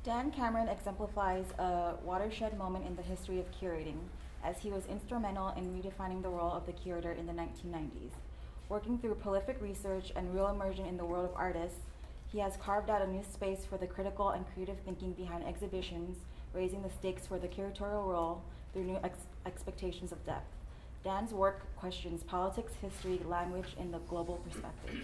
Dan Cameron exemplifies a watershed moment in the history of curating, as he was instrumental in redefining the role of the curator in the 1990s. Working through prolific research and real immersion in the world of artists, he has carved out a new space for the critical and creative thinking behind exhibitions, raising the stakes for the curatorial role through new expectations of depth. Dan's work questions politics, history, language in the global perspective.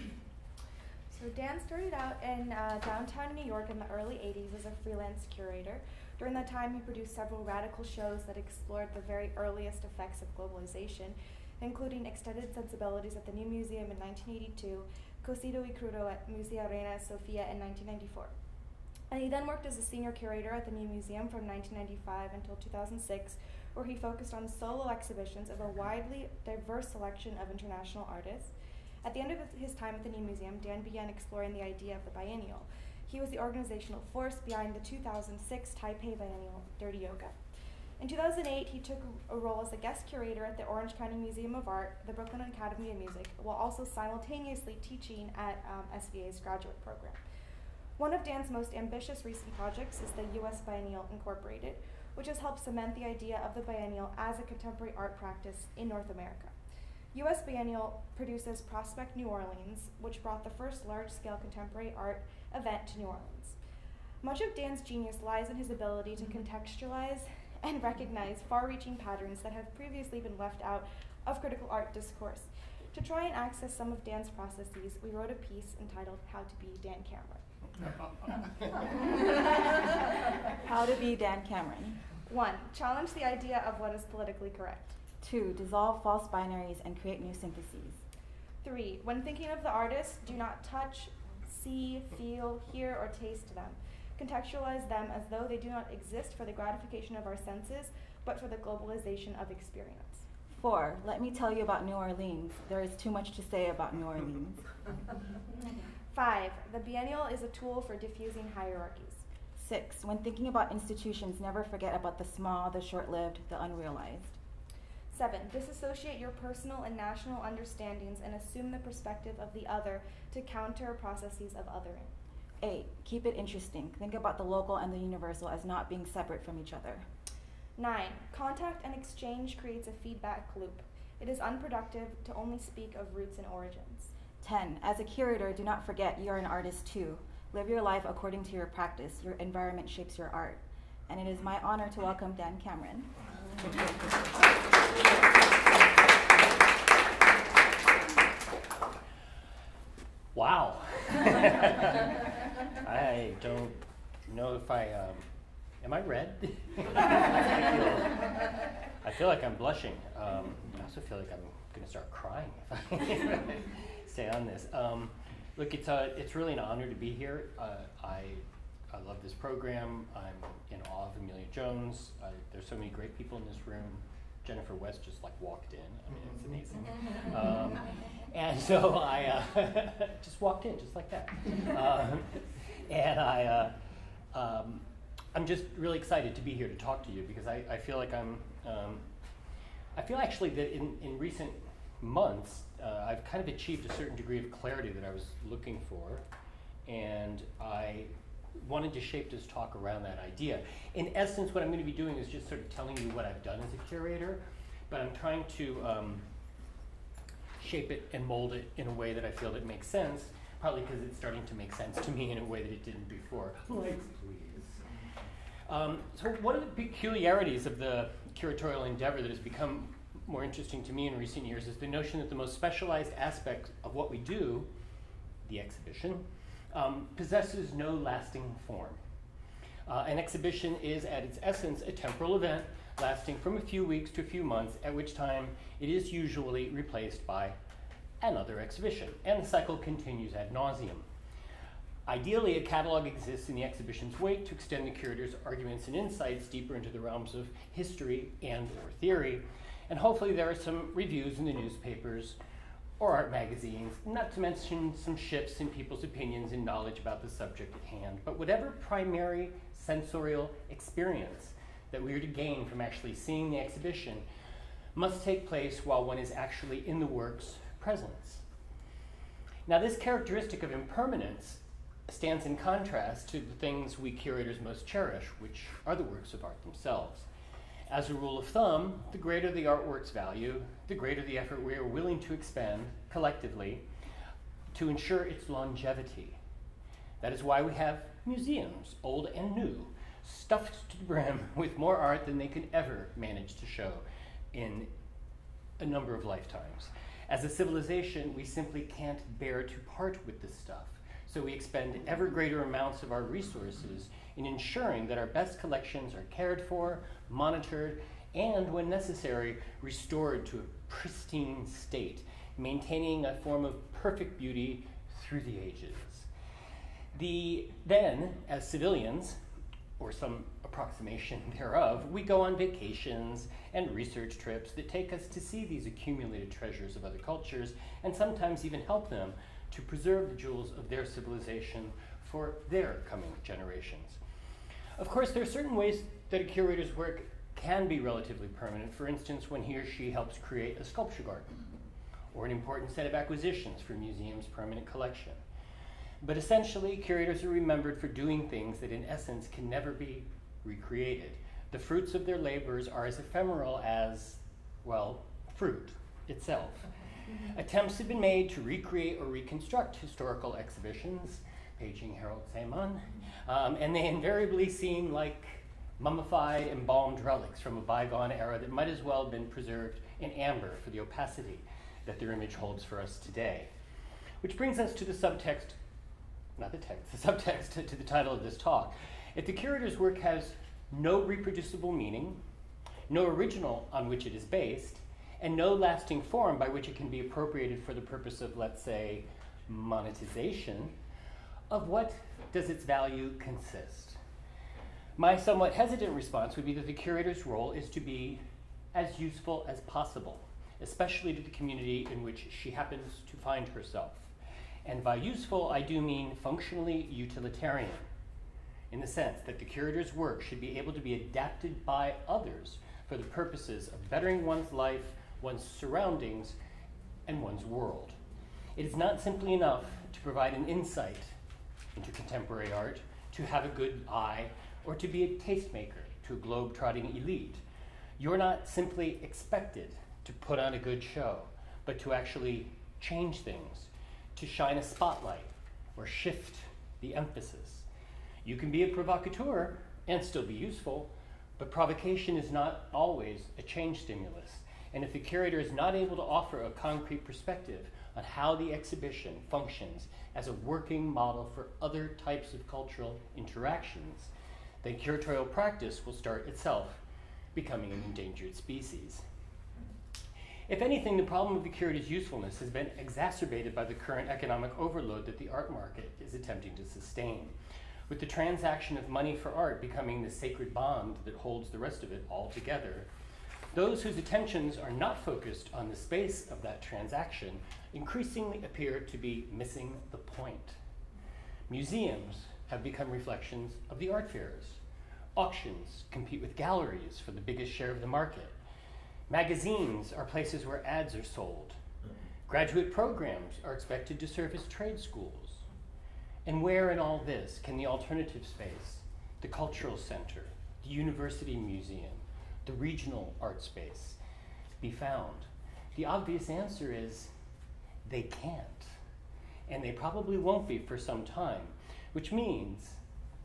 So Dan started out in downtown New York in the early 80s as a freelance curator. During that time, he produced several radical shows that explored the very earliest effects of globalization, including extended Sensibilities at the New Museum in 1982, Cocido y Crudo at Musea Reina Sofia in 1994. And he then worked as a senior curator at the New Museum from 1995 until 2006, where he focused on solo exhibitions of a widely diverse selection of international artists. At the end of his time at the New Museum, Dan began exploring the idea of the biennial. He was the organizational force behind the 2006 Taipei Biennial Dirty Yoga. In 2008, he took a role as a guest curator at the Orange County Museum of Art, the Brooklyn Academy of Music, while also simultaneously teaching at SVA's graduate program. One of Dan's most ambitious recent projects is the U.S. Biennial Incorporated, which has helped cement the idea of the biennial as a contemporary art practice in North America. U.S. Biennial produces Prospect New Orleans, which brought the first large-scale contemporary art event to New Orleans. Much of Dan's genius lies in his ability to contextualize and recognize far-reaching patterns that have previously been left out of critical art discourse. To try and access some of Dan's processes, we wrote a piece entitled How to Be Dan Cameron. How to be Dan Cameron. 1. Challenge the idea of what is politically correct. 2. Dissolve false binaries and create new syntheses. 3. When thinking of the artist, do not touch, see, feel, hear, or taste them. Contextualize them as though they do not exist for the gratification of our senses, but for the globalization of experience. 4. Let me tell you about New Orleans. There is too much to say about New Orleans. 5. The biennial is a tool for diffusing hierarchies. 6. When thinking about institutions, never forget about the small, the short-lived, the unrealized. 7. Disassociate your personal and national understandings and assume the perspective of the other to counter processes of othering. 8. Keep it interesting. Think about the local and the universal as not being separate from each other. 9. Contact and exchange creates a feedback loop. It is unproductive to only speak of roots and origins. 10. As a curator, do not forget you are an artist too. Live your life according to your practice. Your environment shapes your art. And it is my honor to welcome Dan Cameron. Wow. I don't know if am I red? I feel like I'm blushing. I also feel like I'm going to start crying if I stay on this. Look, it's really an honor to be here. I love this program. I'm in awe of Amelia Jones. There's so many great people in this room. Jennifer West just walked in. I mean, it's amazing. And so I just walked in just like that. And I'm just really excited to be here to talk to you because I feel like I feel actually that in recent months I've kind of achieved a certain degree of clarity that I was looking for, and I wanted to shape this talk around that idea. In essence, what I'm going to be doing is just sort of telling you what I've done as a curator, but I'm trying to shape it and mold it in a way that I feel that makes sense, partly because it's starting to make sense to me in a way that it didn't before. Lights, please. So one of the peculiarities of the curatorial endeavor that has become more interesting to me in recent years is the notion that the most specialized aspect of what we do, the exhibition, possesses no lasting form. An exhibition is, at its essence, a temporal event lasting from a few weeks to a few months, at which time it is usually replaced by another exhibition, and the cycle continues ad nauseum. Ideally, a catalog exists in the exhibition's wake to extend the curator's arguments and insights deeper into the realms of history and/or theory, and hopefully there are some reviews in the newspapers or art magazines, not to mention some shifts in people's opinions and knowledge about the subject at hand. But whatever primary sensorial experience that we are to gain from actually seeing the exhibition must take place while one is actually in the work's presence. Now, this characteristic of impermanence stands in contrast to the things we curators most cherish, which are the works of art themselves. As a rule of thumb, the greater the artwork's value, the greater the effort we are willing to expend collectively to ensure its longevity. That is why we have museums, old and new, stuffed to the brim with more art than they can ever manage to show in a number of lifetimes. As a civilization, we simply can't bear to part with this stuff, so we expend ever greater amounts of our resources in ensuring that our best collections are cared for, monitored, and, when necessary, restored to a pristine state, maintaining a form of perfect beauty through the ages. Then, as civilians, or some approximation thereof, we go on vacations and research trips that take us to see these accumulated treasures of other cultures and sometimes even help them to preserve the jewels of their civilization for their coming generations. Of course, there are certain ways that a curator's work can be relatively permanent, for instance, when he or she helps create a sculpture garden or an important set of acquisitions for a museum's permanent collection. But essentially, curators are remembered for doing things that in essence can never be recreated. The fruits of their labors are as ephemeral as, well, fruit itself. Attempts have been made to recreate or reconstruct historical exhibitions, paging Harold Seaman, and they invariably seem like mummified, embalmed relics from a bygone era that might as well have been preserved in amber for the opacity that their image holds for us today. Which brings us to the subtext to the title of this talk. If the curator's work has no reproducible meaning, no original on which it is based, and no lasting form by which it can be appropriated for the purpose of, let's say, monetization, of what does its value consist? My somewhat hesitant response would be that the curator's role is to be as useful as possible, especially to the community in which she happens to find herself. And by useful, I do mean functionally utilitarian, in the sense that the curator's work should be able to be adapted by others for the purposes of bettering one's life, one's surroundings, and one's world. It is not simply enough to provide an insight into contemporary art, to have a good eye, or to be a tastemaker to a globe-trotting elite. You're not simply expected to put on a good show, but to actually change things, to shine a spotlight or shift the emphasis. You can be a provocateur and still be useful, but provocation is not always a change stimulus. And if the curator is not able to offer a concrete perspective on how the exhibition functions as a working model for other types of cultural interactions, then curatorial practice will start itself becoming an endangered species. If anything, the problem of the curator's usefulness has been exacerbated by the current economic overload that the art market is attempting to sustain, with the transaction of money for art becoming the sacred bond that holds the rest of it all together. Those whose attentions are not focused on the space of that transaction increasingly appear to be missing the point. Museums have become reflections of the art fairs. Auctions compete with galleries for the biggest share of the market. Magazines are places where ads are sold. Graduate programs are expected to serve as trade schools. And where in all this can the alternative space, the cultural center, the university museum, the regional art space be found? The obvious answer is they can't. And they probably won't be for some time, which means,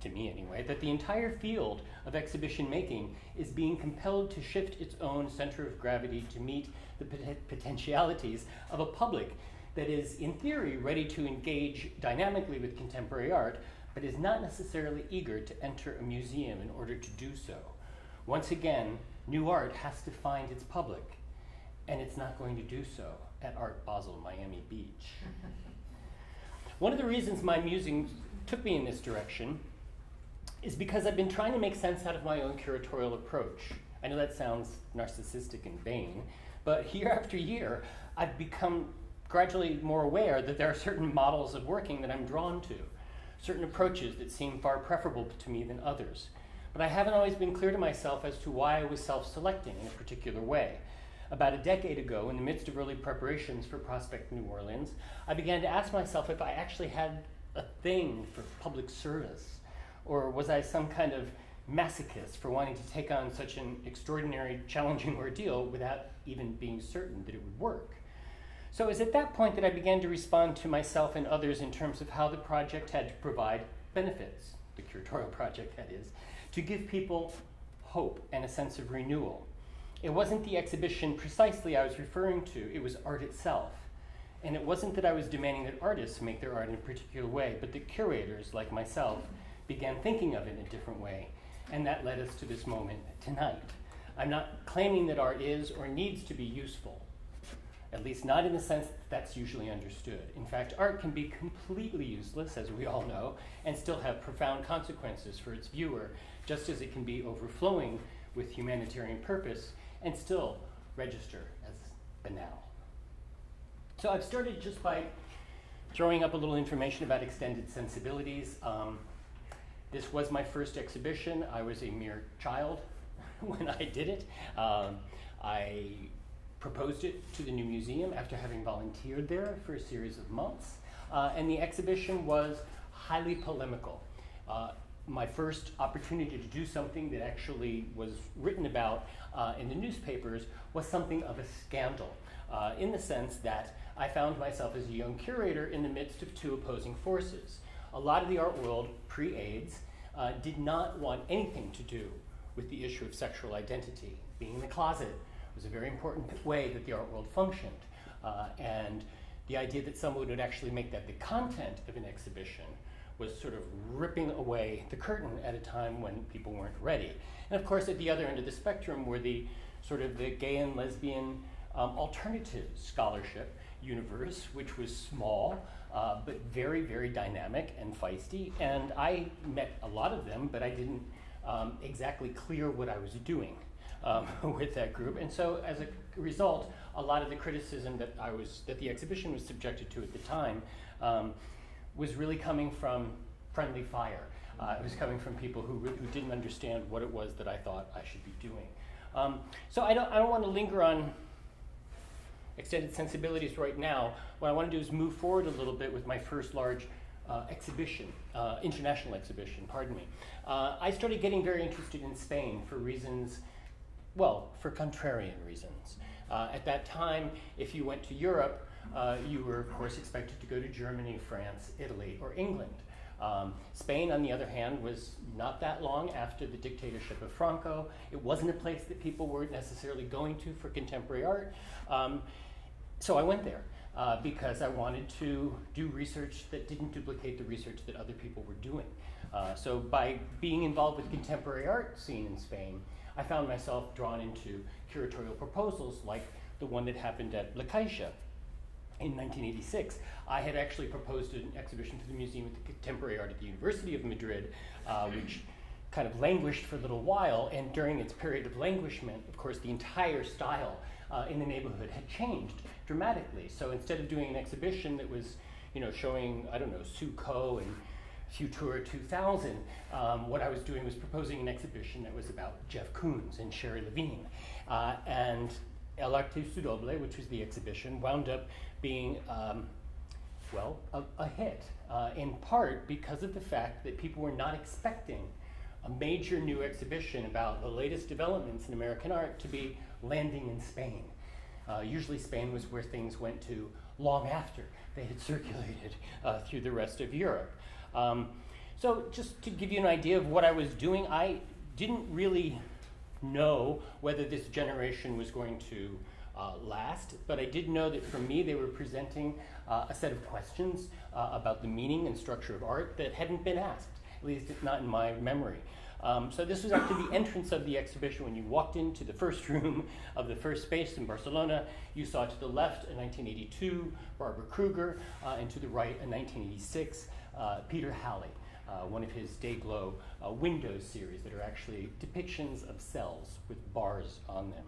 to me anyway, that the entire field of exhibition making is being compelled to shift its own center of gravity to meet the potentialities of a public that is, in theory, ready to engage dynamically with contemporary art, but is not necessarily eager to enter a museum in order to do so. Once again, new art has to find its public, and it's not going to do so at Art Basel Miami Beach. One of the reasons my musings took me in this direction is because I've been trying to make sense out of my own curatorial approach. I know that sounds narcissistic and vain, but year after year, I've become gradually more aware that there are certain models of working that I'm drawn to, certain approaches that seem far preferable to me than others. But I haven't always been clear to myself as to why I was self-selecting in a particular way. About a decade ago, in the midst of early preparations for Prospect New Orleans, I began to ask myself if I actually had a thing for public service? Or was I some kind of masochist for wanting to take on such an extraordinary, challenging ordeal without even being certain that it would work? So it was at that point that I began to respond to myself and others in terms of how the project had to provide benefits, the curatorial project, that is, to give people hope and a sense of renewal. It wasn't the exhibition precisely I was referring to, it was art itself. And it wasn't that I was demanding that artists make their art in a particular way, but that curators, like myself, began thinking of it in a different way. And that led us to this moment tonight. I'm not claiming that art is or needs to be useful, at least not in the sense that's usually understood. In fact, art can be completely useless, as we all know, and still have profound consequences for its viewer, just as it can be overflowing with humanitarian purpose and still register as banal. So I've started just by throwing up a little information about extended sensibilities. This was my first exhibition. I was a mere child when I did it. I proposed it to the new museum after having volunteered there for a series of months. And the exhibition was highly polemical. My first opportunity to do something that actually was written about in the newspapers was something of a scandal, in the sense that I found myself as a young curator in the midst of two opposing forces. A lot of the art world, pre-AIDS, did not want anything to do with the issue of sexual identity. Being in the closet was a very important way that the art world functioned. And the idea that someone would actually make that the content of an exhibition was sort of ripping away the curtain at a time when people weren't ready. And of course, at the other end of the spectrum were the sort of the gay and lesbian alternative scholarship universe, which was small, but very, very dynamic and feisty. And I met a lot of them, but I didn't exactly clear what I was doing with that group. And so as a result, a lot of the criticism that the exhibition was subjected to at the time was really coming from friendly fire. It was coming from people who didn't understand what it was that I thought I should be doing. So I don't want to linger on extended sensibilities right now. What I want to do is move forward a little bit with my first large exhibition, international exhibition, pardon me. I started getting very interested in Spain for reasons, well, for contrarian reasons. At that time, if you went to Europe, you were, of course, expected to go to Germany, France, Italy, or England. Spain, on the other hand, was not that long after the dictatorship of Franco. It wasn't a place that people were necessarily going to for contemporary art. So I went there because I wanted to do research that didn't duplicate the research that other people were doing. So by being involved with the contemporary art scene in Spain, I found myself drawn into curatorial proposals like the one that happened at La Caixa in 1986. I had actually proposed an exhibition to the Museum of Contemporary Art at the University of Madrid, which kind of languished for a little while, and during its period of languishment, of course, the entire style in the neighborhood had changed dramatically. So instead of doing an exhibition that was, showing, I don't know, Suco and Futura 2000, what I was doing was proposing an exhibition that was about Jeff Koons and Sherry Levine. And El Arte Su Doble, which was the exhibition, wound up being, a hit, in part because of the fact that people were not expecting a major new exhibition about the latest developments in American art to be landing in Spain. Usually Spain was where things went to long after they had circulated through the rest of Europe. So just to give you an idea of what I was doing, I didn't really know whether this generation was going to last, but I did know that for me they were presenting a set of questions about the meaning and structure of art that hadn't been asked, at least not in my memory. So this was after the entrance of the exhibition. When you walked into the first room of the first space in Barcelona, you saw to the left in 1982 Barbara Kruger, and to the right in 1986 Peter Halley, one of his Dayglow Windows series that are actually depictions of cells with bars on them.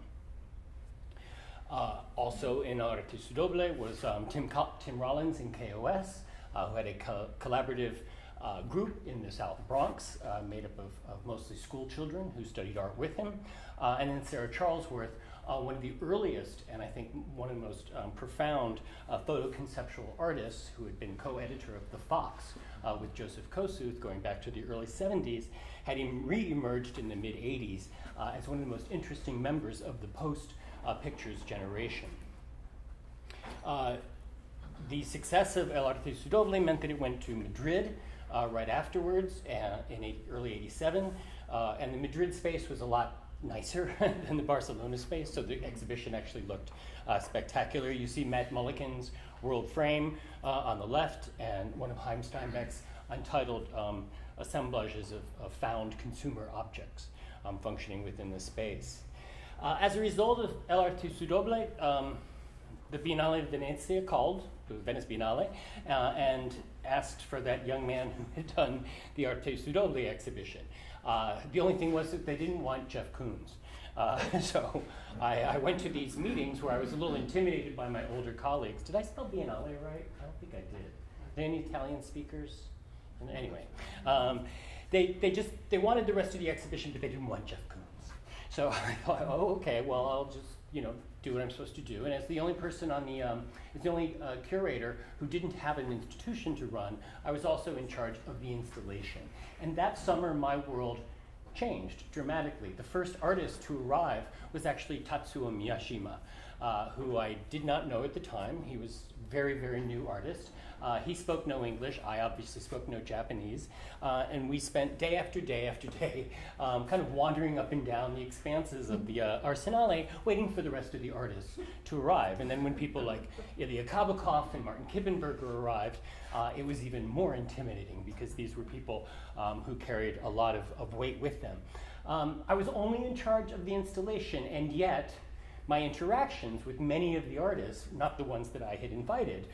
Also in Arte Su Doble was Tim Rollins in KOS, who had a collaborative group in the South Bronx made up of mostly school children who studied art with him. And then Sarah Charlesworth, one of the earliest and I think one of the most profound photoconceptual artists who had been co-editor of The Fox, with Joseph Kosuth going back to the early 70s, had re-emerged in the mid-80s as one of the most interesting members of the post-pictures generation. The success of El Arte Sudoble meant that it went to Madrid right afterwards in early 87, and the Madrid space was a lot nicer than the Barcelona space, so the exhibition actually looked spectacular. You see Matt Mulligan's World Frame on the left, and one of Chaim Steinbeck's untitled assemblages of found consumer objects functioning within the space. As a result of El Arte Sudoble, the Biennale of Venezia called, the Venice Biennale, and asked for that young man who had done the Arte Sudoble exhibition. The only thing was that they didn't want Jeff Koons. So I went to these meetings where I was a little intimidated by my older colleagues. Did I spell Biennale right? I don't think I did. Are there any Italian speakers? Anyway, they wanted the rest of the exhibition, but they didn't want Jeff Koons. So I thought, oh, okay, well, I'll just, do what I'm supposed to do. And as the only person on the, as the only curator who didn't have an institution to run, I was also in charge of the installation. And that summer, my world changed dramatically. The first artist to arrive was actually Tatsuo Miyashima, who I did not know at the time. He was a very, very new artist. He spoke no English. I obviously spoke no Japanese. And we spent day after day after day kind of wandering up and down the expanses of the Arsenale, waiting for the rest of the artists to arrive. And then when people like Ilya Kabakov and Martin Kippenberger arrived, it was even more intimidating because these were people who carried a lot of weight with them. I was only in charge of the installation, and yet my interactions with many of the artists, not the ones that I had invited,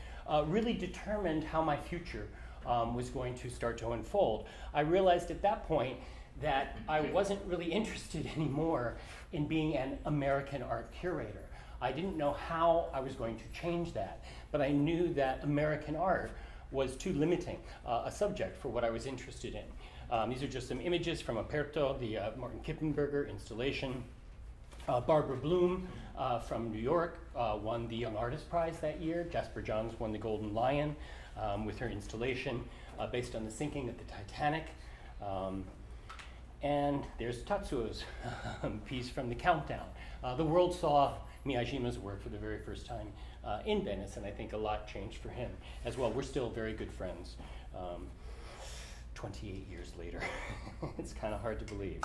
really determined how my future was going to start to unfold. I realized at that point that I wasn't really interested anymore in being an American art curator. I didn't know how I was going to change that, but I knew that American art was too limiting a subject for what I was interested in. These are just some images from Aperto, the Martin Kippenberger installation. Barbara Bloom from New York won the Young Artist Prize that year. Jasper Johns won the Golden Lion with her installation based on the sinking of the Titanic. And there's Tatsuo's piece from The Countdown. The world saw Miyashima's work for the very first time in Venice, and I think a lot changed for him as well. We're still very good friends 28 years later. It's kind of hard to believe.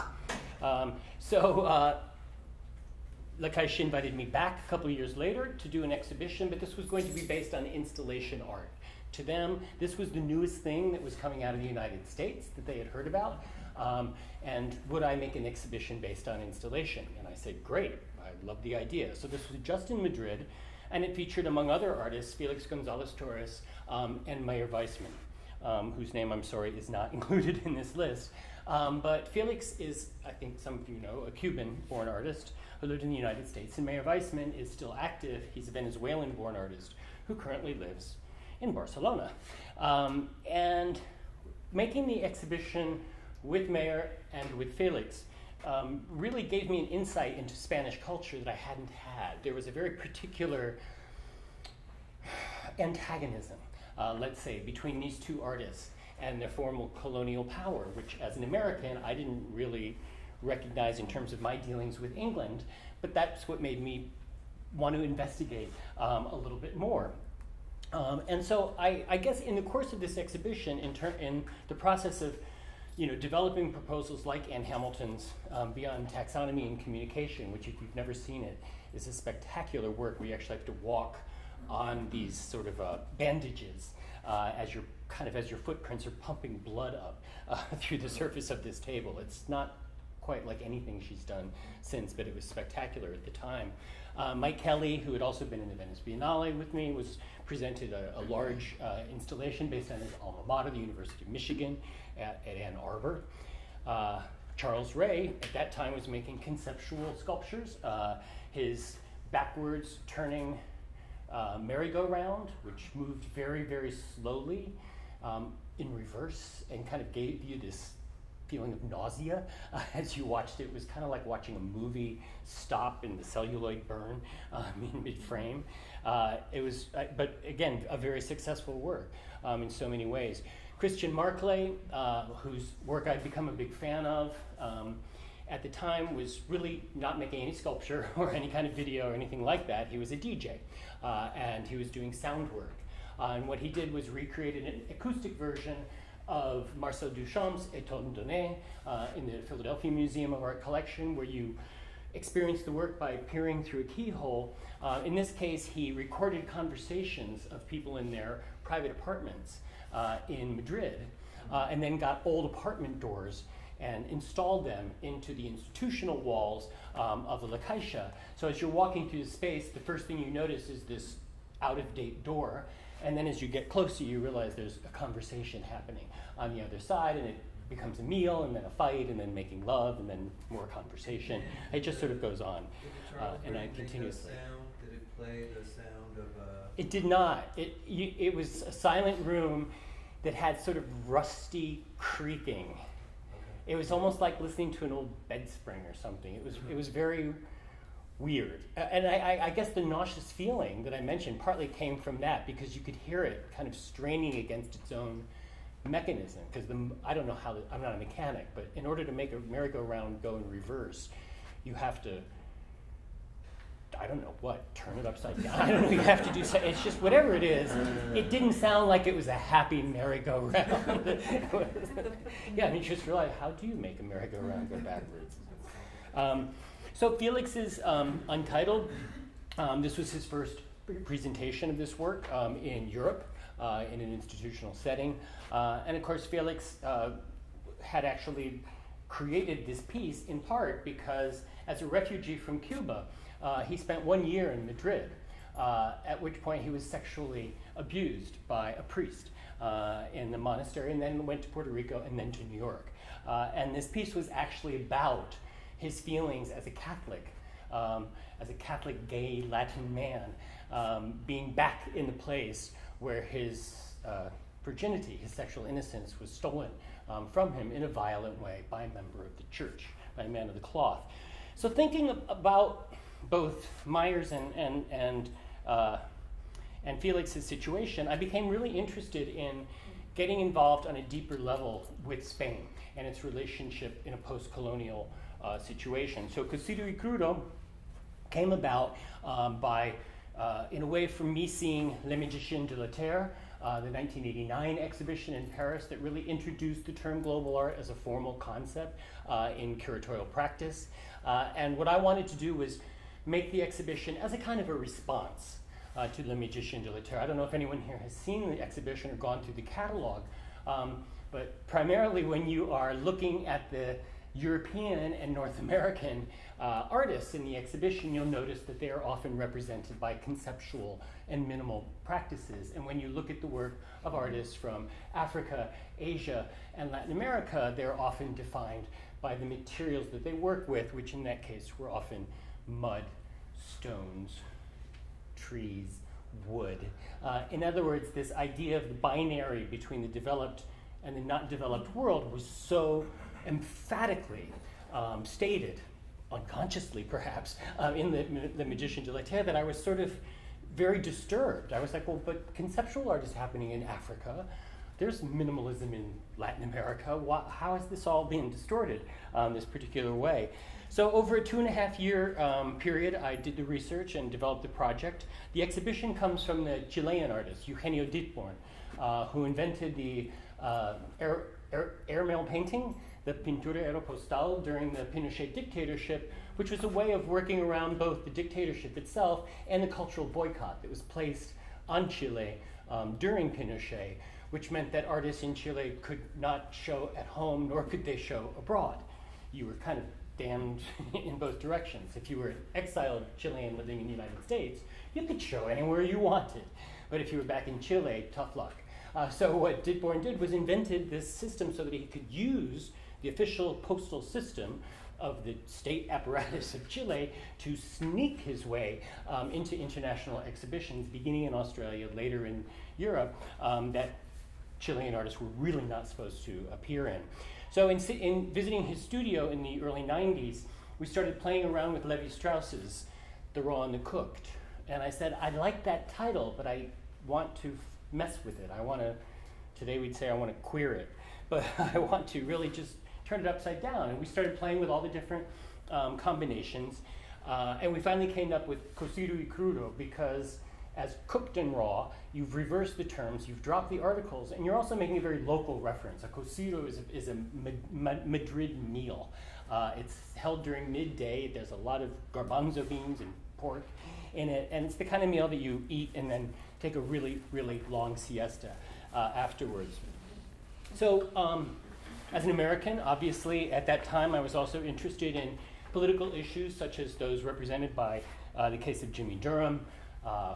Lakaish invited me back a couple of years later to do an exhibition, but this was going to be based on installation art. To them, this was the newest thing that was coming out of the United States that they had heard about, and would I make an exhibition based on installation? And I said, great, I love the idea. So this was just in Madrid, and it featured, among other artists, Felix Gonzalez Torres and Meyer Weissman, whose name, I'm sorry, is not included in this list. But Felix is, I think some of you know, a Cuban-born artist who lived in the United States, and Meyer Weissman is still active. He's a Venezuelan-born artist who currently lives in Barcelona. And making the exhibition with Meyer and with Felix really gave me an insight into Spanish culture that I hadn't had. There was a very particular antagonism, let's say, between these two artists and their formal colonial power, which as an American, I didn't really recognize in terms of my dealings with England, but that's what made me want to investigate a little bit more. And so I guess in the course of this exhibition, in the process of developing proposals like Ann Hamilton's Beyond Taxonomy and Communication, which if you've never seen it, is a spectacular work where you actually have to walk on these sort of bandages as your footprints are pumping blood up through the surface of this table. It's not quite like anything she's done since, but it was spectacular at the time. Mike Kelly, who had also been in the Venice Biennale with me, presented a large installation based on his alma mater, the University of Michigan, at Ann Arbor. Charles Ray, at that time, was making conceptual sculptures. His backwards turning merry-go-round, which moved very, very slowly in reverse and kind of gave you this feeling of nausea as you watched it. It was kind of like watching a movie stop and the celluloid burn in mid-frame. It was, but again, a very successful work in so many ways. Christian Marclay, whose work I'd become a big fan of, at the time was really not making any sculpture or any kind of video or anything like that. He was a DJ, and he was doing sound work. And what he did was recreated an acoustic version of Marcel Duchamp's Étoile donnée in the Philadelphia Museum of Art collection, where you experience the work by peering through a keyhole. In this case, he recorded conversations of people in their private apartments in Madrid, and then got old apartment doors and installed them into the institutional walls of the La Caixa. So as you're walking through the space, the first thing you notice is this out-of-date door, and then as you get closer, you realize there's a conversation happening on the other side, and it becomes a meal, and then a fight, and then making love, and then more conversation. It just sort of goes on, and I continuously. Did it play the sound of It did not. It was a silent room that had sort of rusty creaking. It was almost like listening to an old bed spring or something. It was very weird. And I guess the nauseous feeling that I mentioned partly came from that, because you could hear it kind of straining against its own mechanism. Because I don't know how, I'm not a mechanic, but in order to make a merry-go-round go in reverse, you have to, I don't know what, turn it upside down. I don't know, you have to do something. It's just whatever it is. It didn't sound like it was a happy merry-go-round. Yeah, I mean, just realize, how do you make a merry-go-round go backwards? So Felix's Untitled, this was his first presentation of this work in Europe in an institutional setting. And of course, Felix had actually created this piece in part because as a refugee from Cuba, he spent 1 year in Madrid, at which point he was sexually abused by a priest in the monastery, and then went to Puerto Rico and then to New York. And this piece was actually about his feelings as a Catholic gay Latin man, being back in the place where his virginity, his sexual innocence, was stolen from him in a violent way by a member of the church, by a man of the cloth. So thinking about both Myers and Felix's situation, I became really interested in getting involved on a deeper level with Spain and its relationship in a post-colonial situation. So Cocido y Crudo came about by, in a way, from me seeing Les Magiciens de la Terre, the 1989 exhibition in Paris that really introduced the term global art as a formal concept in curatorial practice. And what I wanted to do was make the exhibition as a kind of a response to Les Magiciens de la Terre. I don't know if anyone here has seen the exhibition or gone through the catalog, but primarily when you are looking at the European and North American artists in the exhibition, you'll notice that they are often represented by conceptual and minimal practices. And when you look at the work of artists from Africa, Asia, and Latin America, they're often defined by the materials that they work with, which in that case were often mud, stones, trees, wood. In other words, this idea of the binary between the developed and the not developed world was so emphatically stated, unconsciously perhaps, in the Magician de la Terre, that I was sort of very disturbed. I was like, well, but conceptual art is happening in Africa. There's minimalism in Latin America. How is this all being distorted this particular way? So over a 2.5-year period, I did the research and developed the project. The exhibition comes from the Chilean artist, Eugenio Ditborn, who invented the airmail painting, the pintura aeropostal, during the Pinochet dictatorship, which was a way of working around both the dictatorship itself and the cultural boycott that was placed on Chile during Pinochet, which meant that artists in Chile could not show at home, nor could they show abroad. You were kind of damned in both directions. If you were an exiled Chilean living in the United States, you could show anywhere you wanted. But if you were back in Chile, tough luck. So what Ditborn did was invented this system so that he could use the official postal system of the state apparatus of Chile to sneak his way into international exhibitions, beginning in Australia, later in Europe, that Chilean artists were really not supposed to appear in. So in visiting his studio in the early 90s, we started playing around with Levi-Strauss's The Raw and the Cooked. And I said, I like that title, but I want to mess with it. I want to Today we'd say I want to queer it, but I want to really just turn it upside down. And we started playing with all the different combinations, and we finally came up with cocido y crudo because as cooked and raw, you've reversed the terms, you've dropped the articles, and you're also making a very local reference. A cocido is a Madrid meal. It's held during midday. There's a lot of garbanzo beans and pork in it, and it's the kind of meal that you eat and then take a really, really long siesta afterwards. So as an American, obviously, at that time, I was also interested in political issues such as those represented by the case of Jimmy Durham,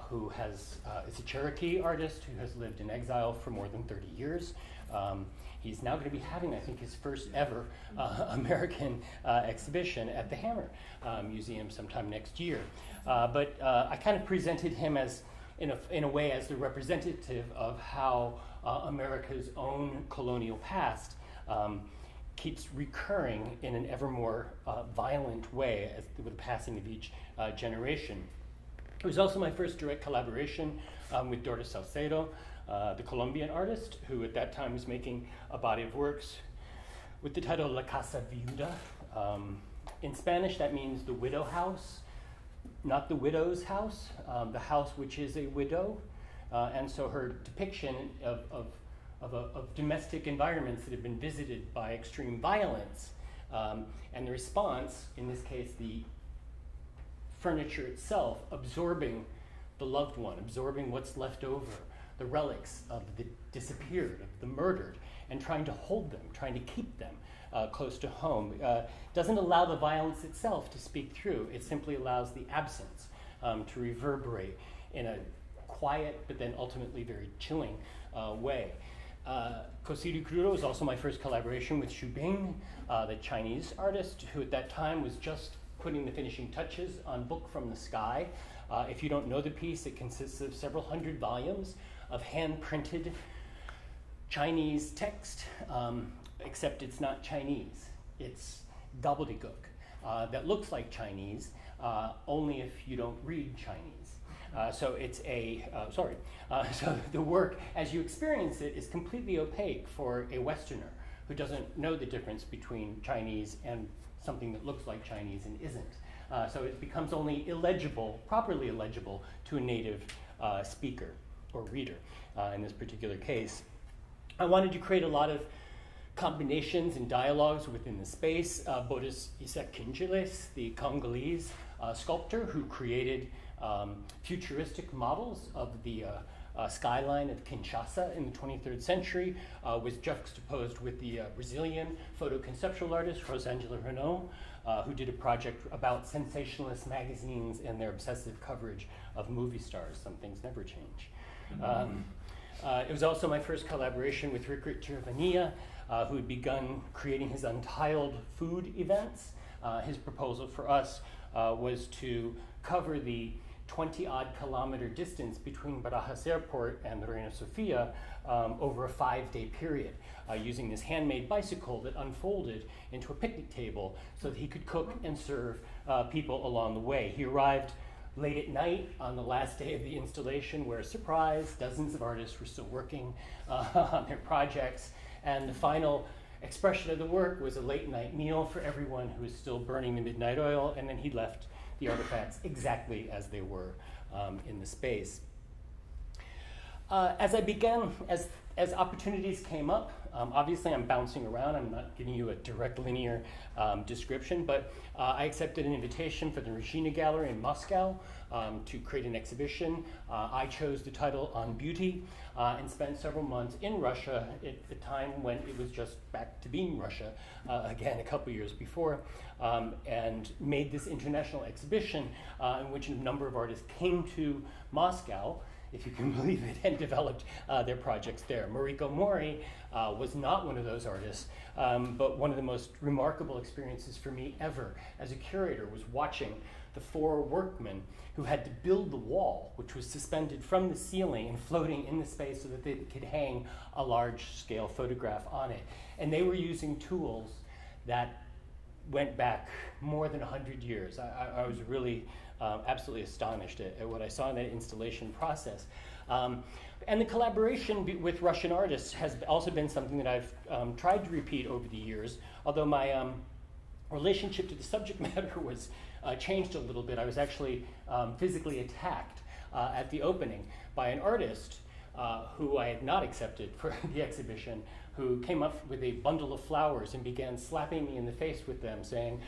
who is a Cherokee artist who has lived in exile for more than 30 years. He's now going to be having, I think, his first ever American exhibition at the Hammer Museum sometime next year. But I kind of presented him as, in a way, as the representative of how America's own colonial past keeps recurring in an ever more violent way with the passing of each generation. It was also my first direct collaboration with Doris Salcedo, the Colombian artist, who at that time was making a body of works with the title La Casa Viuda. In Spanish, that means the widow house, not the widow's house, the house which is a widow. And so her depiction of domestic environments that have been visited by extreme violence, and the response, in this case, the furniture itself absorbing the loved one, absorbing what's left over, the relics of the disappeared, of the murdered, and trying to hold them, trying to keep them close to home. Doesn't allow the violence itself to speak through. It simply allows the absence to reverberate in a quiet but then ultimately very chilling way. Cocido Crudo was also my first collaboration with Xu Bing, the Chinese artist who at that time was just putting the finishing touches on Book from the Sky. If you don't know the piece, it consists of several hundred volumes of hand-printed Chinese text, except it's not Chinese. It's gobbledygook that looks like Chinese, only if you don't read Chinese. So it's so the work, as you experience it, is completely opaque for a Westerner who doesn't know the difference between Chinese and something that looks like Chinese and isn't. So it becomes only illegible, properly illegible, to a native speaker or reader in this particular case. I wanted to create a lot of combinations and dialogues within the space. Boris Isaac Kingeles, the Congolese sculptor who created futuristic models of the skyline of Kinshasa in the 23rd century, was juxtaposed with the Brazilian photoconceptual artist Rosângela Renault, who did a project about sensationalist magazines and their obsessive coverage of movie stars. Some things never change. It was also my first collaboration with Rick Tirvania, who had begun creating his Untitled food events. His proposal for us was to cover the 20-odd kilometer distance between Barajas Airport and the Reina Sofia over a 5-day period, using this handmade bicycle that unfolded into a picnic table so that he could cook and serve people along the way. He arrived late at night on the last day of the installation where, surprise, dozens of artists were still working on their projects, and the final expression of the work was a late night meal for everyone who was still burning the midnight oil, and then he left the artifacts exactly as they were in the space. As I began, as opportunities came up, obviously I'm bouncing around, I'm not giving you a direct linear description, but I accepted an invitation for the Regina Gallery in Moscow to create an exhibition. I chose the title On Beauty and spent several months in Russia at the time when it was just back to being Russia, again a couple years before, and made this international exhibition in which a number of artists came to Moscow, if you can believe it, and developed their projects there. Mariko Mori was not one of those artists, but one of the most remarkable experiences for me ever as a curator was watching the 4 workmen who had to build the wall, which was suspended from the ceiling and floating in the space so that they could hang a large-scale photograph on it. And they were using tools that went back more than 100 years. I was really absolutely astonished at what I saw in that installation process. And the collaboration with Russian artists has also been something that I've tried to repeat over the years, although my relationship to the subject matter was changed a little bit. I was actually physically attacked at the opening by an artist who I had not accepted for the exhibition, who came up with a bundle of flowers and began slapping me in the face with them, saying,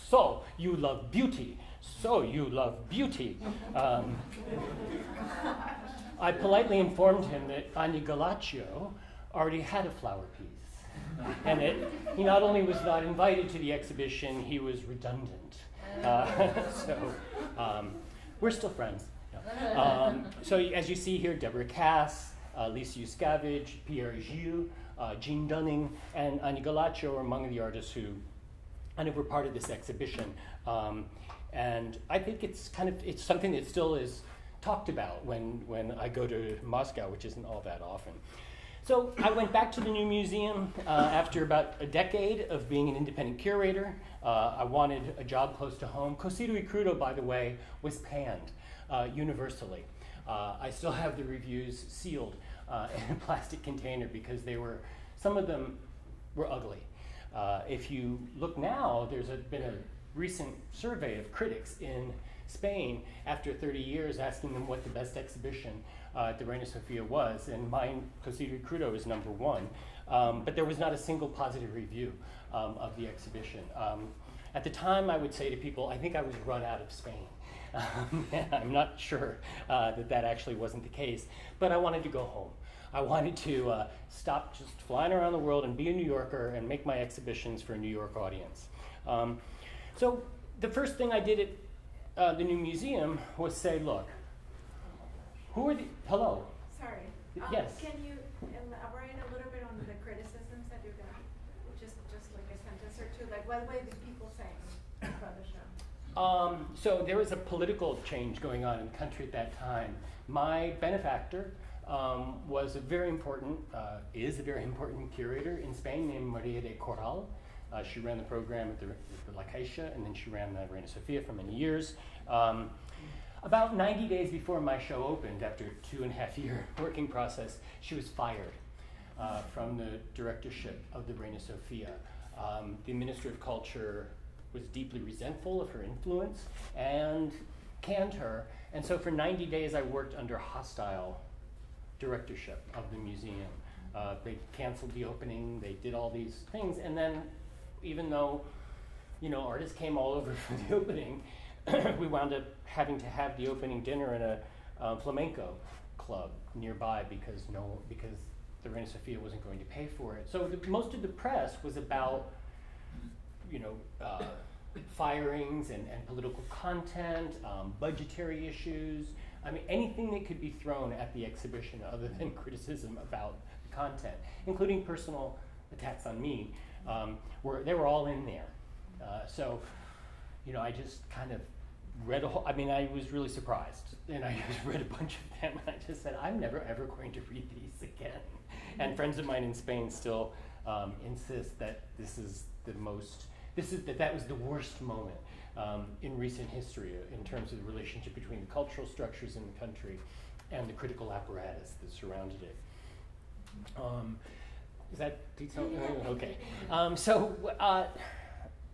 "So, you love beauty. So, you love beauty." I politely informed him that Anya Galaccio already had a flower piece, and that he not only was not invited to the exhibition, he was redundant. We're still friends. So as you see here, Deborah Cass, Lisa Yuskavage, Pierre Gilles, Jean Dunning, and Anya Galaccio are among the artists who kind of were part of this exhibition. And I think it's something that still is talked about when I go to Moscow, which isn't all that often. So I went back to the new museum after about a decade of being an independent curator. I wanted a job close to home. Cosido y Crudo, by the way, was panned universally. I still have the reviews sealed in a plastic container because some of them were ugly. If you look now, there's been a recent survey of critics in Spain after 30 years asking them what the best exhibition at the Reina Sofia was, and mine, Cosido y Crudo, is number one. But there was not a single positive review of the exhibition. At the time, I would say to people, I think I was run out of Spain. I'm not sure that actually wasn't the case, but I wanted to go home. I wanted to stop just flying around the world and be a New Yorker and make my exhibitions for a New York audience. So the first thing I did at the new museum was say, look, who are the, hello? Sorry. Yes. Can you elaborate a little bit on the criticisms that you got? Just like a sentence or two, like what were the people saying about the show? So there was a political change going on in the country at that time. My benefactor was a very important, is a very important curator in Spain named Maria de Corral. She ran the program at the La Caixa, and then she ran the Reina Sofia for many years. About 90 days before my show opened, after a 2.5-year working process, she was fired from the directorship of the Reina Sofia. The Minister of Culture was deeply resentful of her influence and canned her. And so for 90 days, I worked under hostile directorship of the museum. They canceled the opening, they did all these things, and then even though, artists came all over for the opening, we wound up having to have the opening dinner in a flamenco club nearby because the Reina Sofia wasn't going to pay for it. So most of the press was about, firings and political content, budgetary issues. I mean, anything that could be thrown at the exhibition other than criticism about the content, including personal attacks on me, they were all in there. So, I just kind of read I was really surprised, and I just read a bunch of them, and I just said, I'm never ever going to read these again. And friends of mine in Spain still insist that that was the worst moment in recent history in terms of the relationship between the cultural structures in the country and the critical apparatus that surrounded it. Is that detailed? Okay.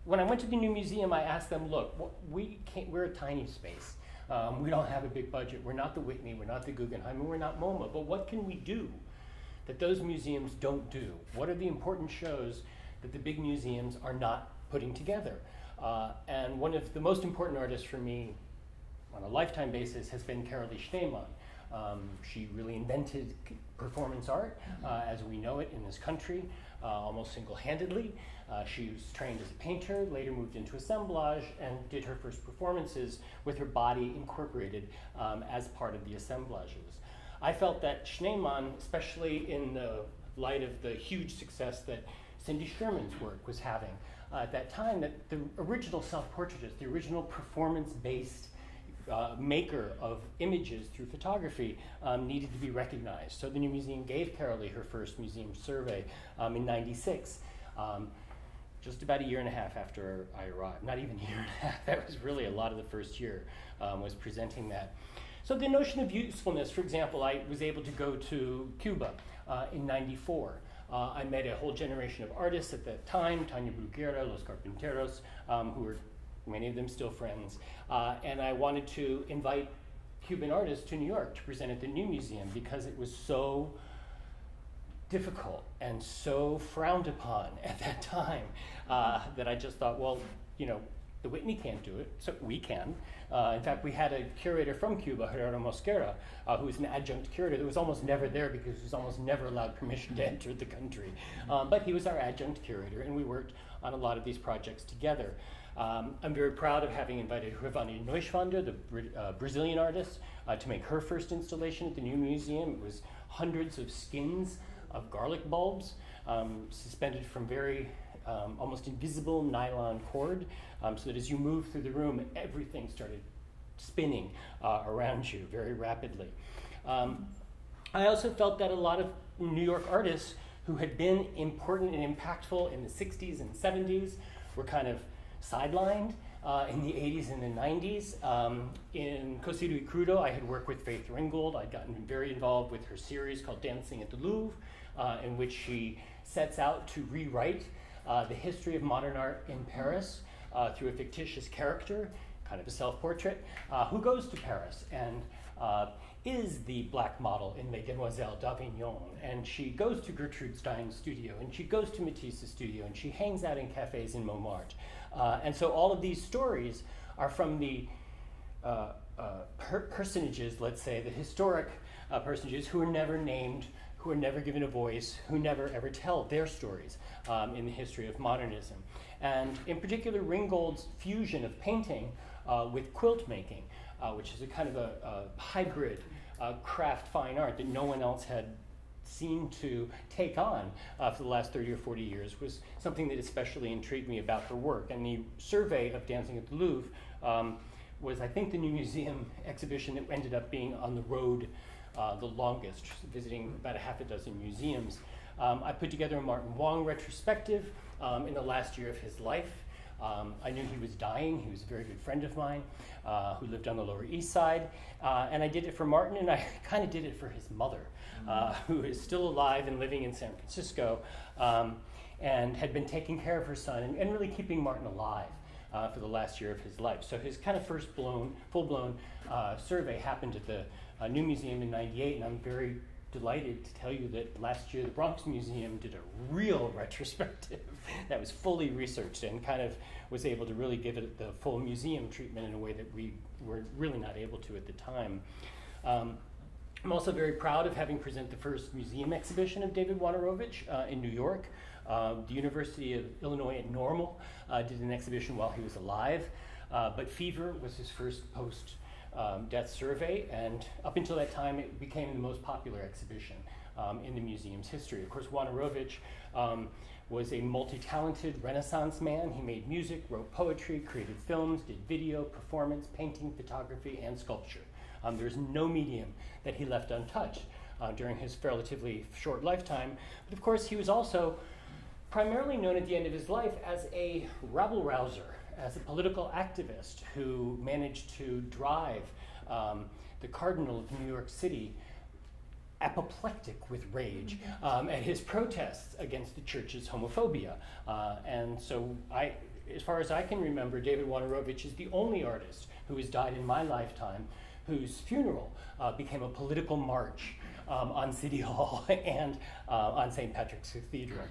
When I went to the new museum, I asked them, look, we're a tiny space. We don't have a big budget. We're not the Whitney, we're not the Guggenheim, and we're not MoMA, but what can we do that those museums don't do? What are the important shows that the big museums are not putting together? And one of the most important artists for me on a lifetime basis has been Carolee Schneemann. She really invented performance art as we know it in this country, almost single-handedly. She was trained as a painter, later moved into assemblage, and did her first performances with her body incorporated as part of the assemblages. I felt that Schneemann, especially in the light of the huge success that Cindy Sherman's work was having at that time, that the original self-portraitist, the original performance-based maker of images through photography needed to be recognized. So the New Museum gave Carolee her first museum survey in '96, just about a year and a half after I arrived. Not even a year and a half, that was really a lot of the first year was presenting that. So the notion of usefulness, for example, I was able to go to Cuba in '94. I met a whole generation of artists at that time, Tania Bruguera, Los Carpinteros, who were many of them still friends. And I wanted to invite Cuban artists to New York to present at the New Museum because it was so difficult and so frowned upon at that time that I just thought, well, you know, the Whitney can't do it, so we can. In fact, we had a curator from Cuba, Gerardo Mosquera, who was an adjunct curator that was almost never there because he was almost never allowed permission to enter the country. But he was our adjunct curator, and we worked on a lot of these projects together. I'm very proud of having invited Ravani Neuschwander, the Brazilian artist, to make her first installation at the New Museum. It was hundreds of skins of garlic bulbs suspended from very almost invisible nylon cord, so that as you move through the room, everything started spinning around you very rapidly. I also felt that a lot of New York artists who had been important and impactful in the 60s and 70s were kind of sidelined in the 80s and the 90s. In Cocido y Crudo, I had worked with Faith Ringgold. I'd gotten very involved with her series called Dancing at the Louvre, in which she sets out to rewrite the history of modern art in Paris through a fictitious character, kind of a self-portrait, who goes to Paris and is the black model in Mesdemoiselles d'Avignon. And she goes to Gertrude Stein's studio, and she goes to Matisse's studio, and she hangs out in cafes in Montmartre. And so all of these stories are from the personages, let's say, the historic personages who are never named, who are never given a voice, who never ever tell their stories in the history of modernism. And in particular, Ringgold's fusion of painting with quilt making, which is a kind of a hybrid craft fine art that no one else had seemed to take on for the last 30 or 40 years, was something that especially intrigued me about her work. And the survey of Dancing at the Louvre was, I think, the New Museum exhibition that ended up being on the road the longest, visiting about a half a dozen museums. I put together a Martin Wong retrospective in the last year of his life. I knew he was dying. He was a very good friend of mine who lived on the Lower East Side. And I did it for Martin, and I kind of did it for his mother, who is still alive and living in San Francisco, and had been taking care of her son and really keeping Martin alive for the last year of his life. So his kind of full-blown survey happened at the New Museum in '98, and I'm very delighted to tell you that last year the Bronx Museum did a real retrospective that was fully researched and kind of was able to really give it the full museum treatment in a way that we were really not able to at the time. I'm also very proud of having presented the first museum exhibition of David Wojnarowicz in New York. The University of Illinois at Normal did an exhibition while he was alive, but Fever was his first post-death survey, and up until that time it became the most popular exhibition in the museum's history. Of course, Wojnarowicz was a multi-talented Renaissance man. He made music, wrote poetry, created films, did video, performance, painting, photography, and sculpture. There's no medium that he left untouched during his relatively short lifetime. But of course, he was also primarily known at the end of his life as a rabble-rouser, as a political activist who managed to drive the Cardinal of New York City apoplectic with rage at his protests against the church's homophobia. And so as far as I can remember, David Wojnarowicz is the only artist who has died in my lifetime whose funeral became a political march on City Hall and on St. Patrick's Cathedral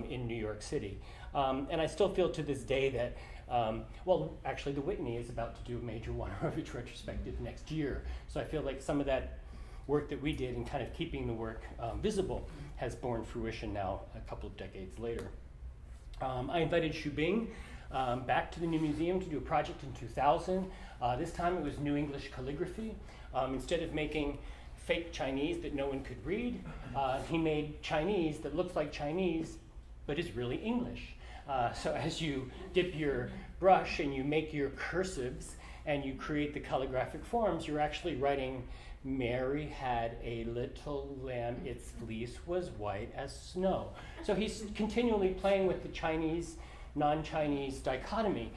in New York City. And I still feel to this day that, well, actually the Whitney is about to do a major Wojnarowicz retrospective next year. So I feel like some of that work that we did in kind of keeping the work visible has borne fruition now a couple of decades later. I invited Xu Bing back to the New Museum to do a project in 2000. This time it was New English calligraphy. Instead of making fake Chinese that no one could read, he made Chinese that looks like Chinese but is really English. So as you dip your brush and you make your cursives and you create the calligraphic forms, you're actually writing, "Mary had a little lamb, its fleece was white as snow." So he's continually playing with the Chinese, non-Chinese dichotomy